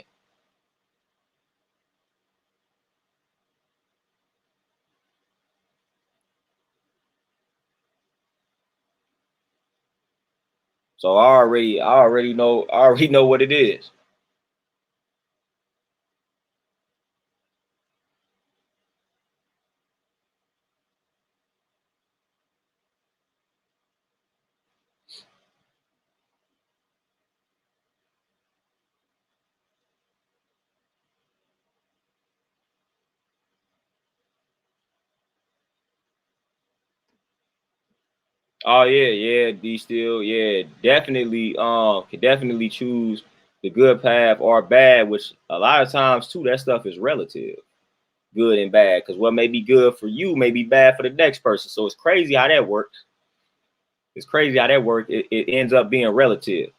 So I already know what it is. Oh yeah, yeah, D still, yeah, definitely, can definitely choose the good path or bad, which a lot of times too, that stuff is relative, good and bad, because what may be good for you may be bad for the next person. So it's crazy how that works. It's crazy how that works. It ends up being relative.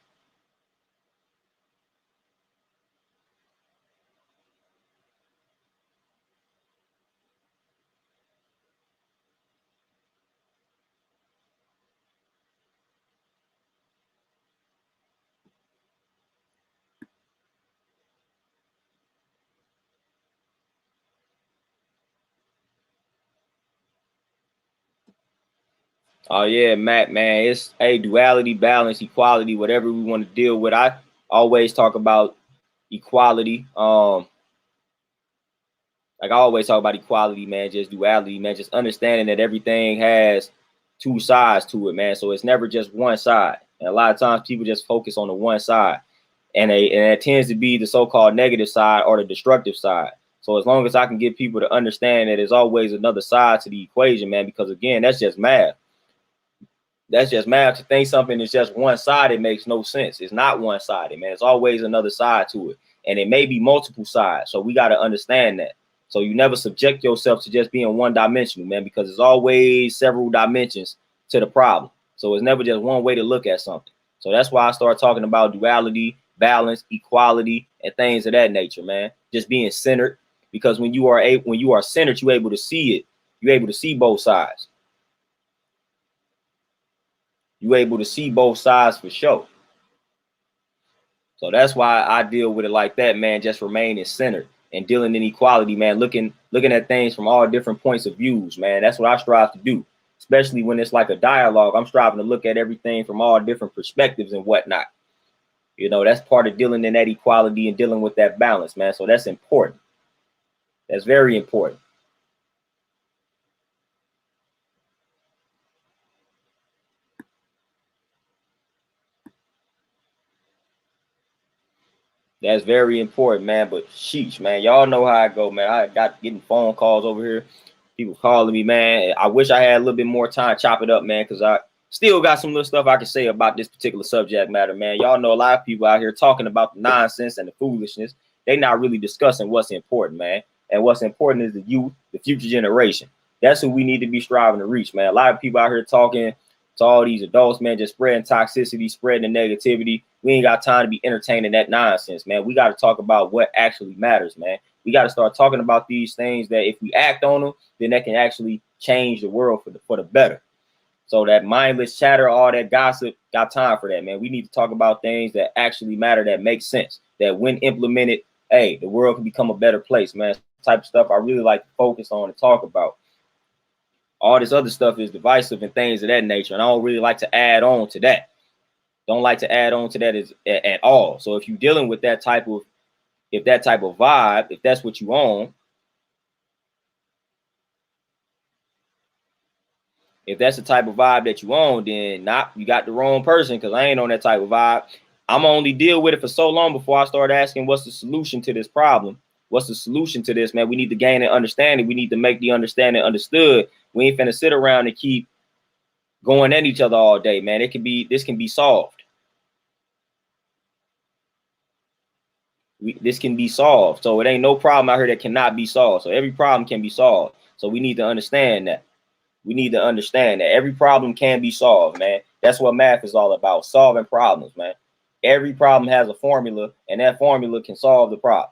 Oh yeah, Matt, man, it's a duality, balance, equality, whatever we want to deal with. I always talk about equality. Like I always talk about equality, man, just duality, man, just understanding that everything has two sides to it, man. So it's never just one side. And a lot of times people just focus on the one side. And it tends to be the so-called negative side or the destructive side. So as long as I can get people to understand that there's always another side to the equation, man, because again, that's just math. That's just math. To think something is just one sided makes no sense. It's not one sided, man. It's always another side to it. And it may be multiple sides. So we got to understand that. So you never subject yourself to just being one dimensional, man, because there's always several dimensions to the problem. So it's never just one way to look at something. So that's why I start talking about duality, balance, equality, and things of that nature, man. Just being centered. Because when you are centered, you're able to see it. You're able to see both sides. You're able to see both sides for sure. So that's why I deal with it like that, man. Just remaining centered and dealing in equality, man. Looking at things from all different points of views, man. That's what I strive to do, especially when it's like a dialogue. I'm striving to look at everything from all different perspectives and whatnot. You know, that's part of dealing in that equality and dealing with that balance, man. So that's important. That's very important. That's very important, man. But sheesh, man, y'all know how I go, man. I got getting phone calls over here, people calling me, man. I wish I had a little bit more time to chop it up, man, because I still got some little stuff I can say about this particular subject matter, man. Y'all know a lot of people out here talking about the nonsense and the foolishness. They not really discussing what's important, man. And what's important is the youth, the future generation. That's who we need to be striving to reach, man. A lot of people out here talking to all these adults, man, just spreading toxicity, spreading the negativity. We ain't got time to be entertaining that nonsense, man. We got to talk about what actually matters, man. We got to start talking about these things that if we act on them, then that can actually change the world for the better. So that mindless chatter, all that gossip, got time for that, man. We need to talk about things that actually matter, that make sense, that when implemented, hey, the world can become a better place, man. Type of stuff I really like to focus on and talk about. All this other stuff is divisive and things of that nature, and I don't really like to add on to that. Don't like to add on to that at all. So if you're dealing with that type of, vibe, if that's what you own, if that's the type of vibe that you own, then you got the wrong person, because I ain't on that type of vibe. I'm only deal with it for so long before I start asking what's the solution to this problem. What's the solution to this, man? We need to gain an understanding. We need to make the understanding understood. We ain't finna sit around and keep going at each other all day, man. This can be solved. This can be solved. So it ain't no problem out here that cannot be solved. So every problem can be solved. So we need to understand that. We need to understand that every problem can be solved, man. That's what math is all about, solving problems, man. Every problem has a formula, and that formula can solve the problem.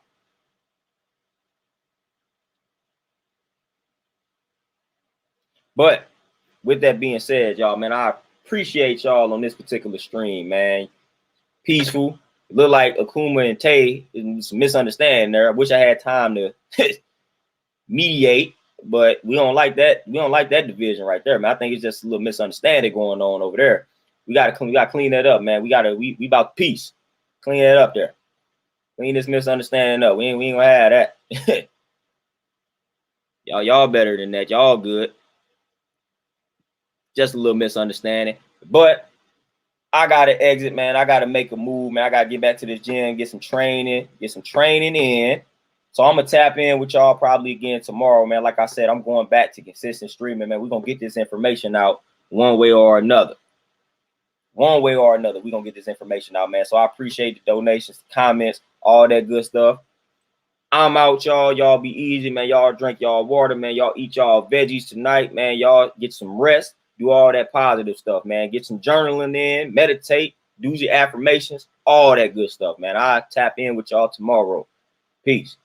But with that being said, y'all, man, I appreciate y'all on this particular stream, man. Peaceful. It look like Akuma and Tay, some misunderstanding there. I wish I had time to mediate, but we don't like that. We don't like that division right there, man. I think it's just a little misunderstanding going on over there. We gotta clean that up, man. We about peace. Clean that up there. Clean this misunderstanding up. We ain't gonna have that. Y'all better than that. Y'all good. Just a little misunderstanding. But I gotta exit, man. I gotta make a move, man. I gotta get back to the gym, get some training in. So I'm gonna tap in with y'all probably again tomorrow, man. Like I said, I'm going back to consistent streaming, man. We're gonna get this information out one way or another. One way or another, we're gonna get this information out, man. So I appreciate the donations, comments, all that good stuff. I'm out, y'all. Y'all be easy, man. Y'all drink y'all water, man. Y'all eat y'all veggies tonight, man. Y'all get some rest. Do all that positive stuff, man. Get some journaling in, meditate, do your affirmations, all that good stuff, man. I'll tap in with y'all tomorrow. Peace.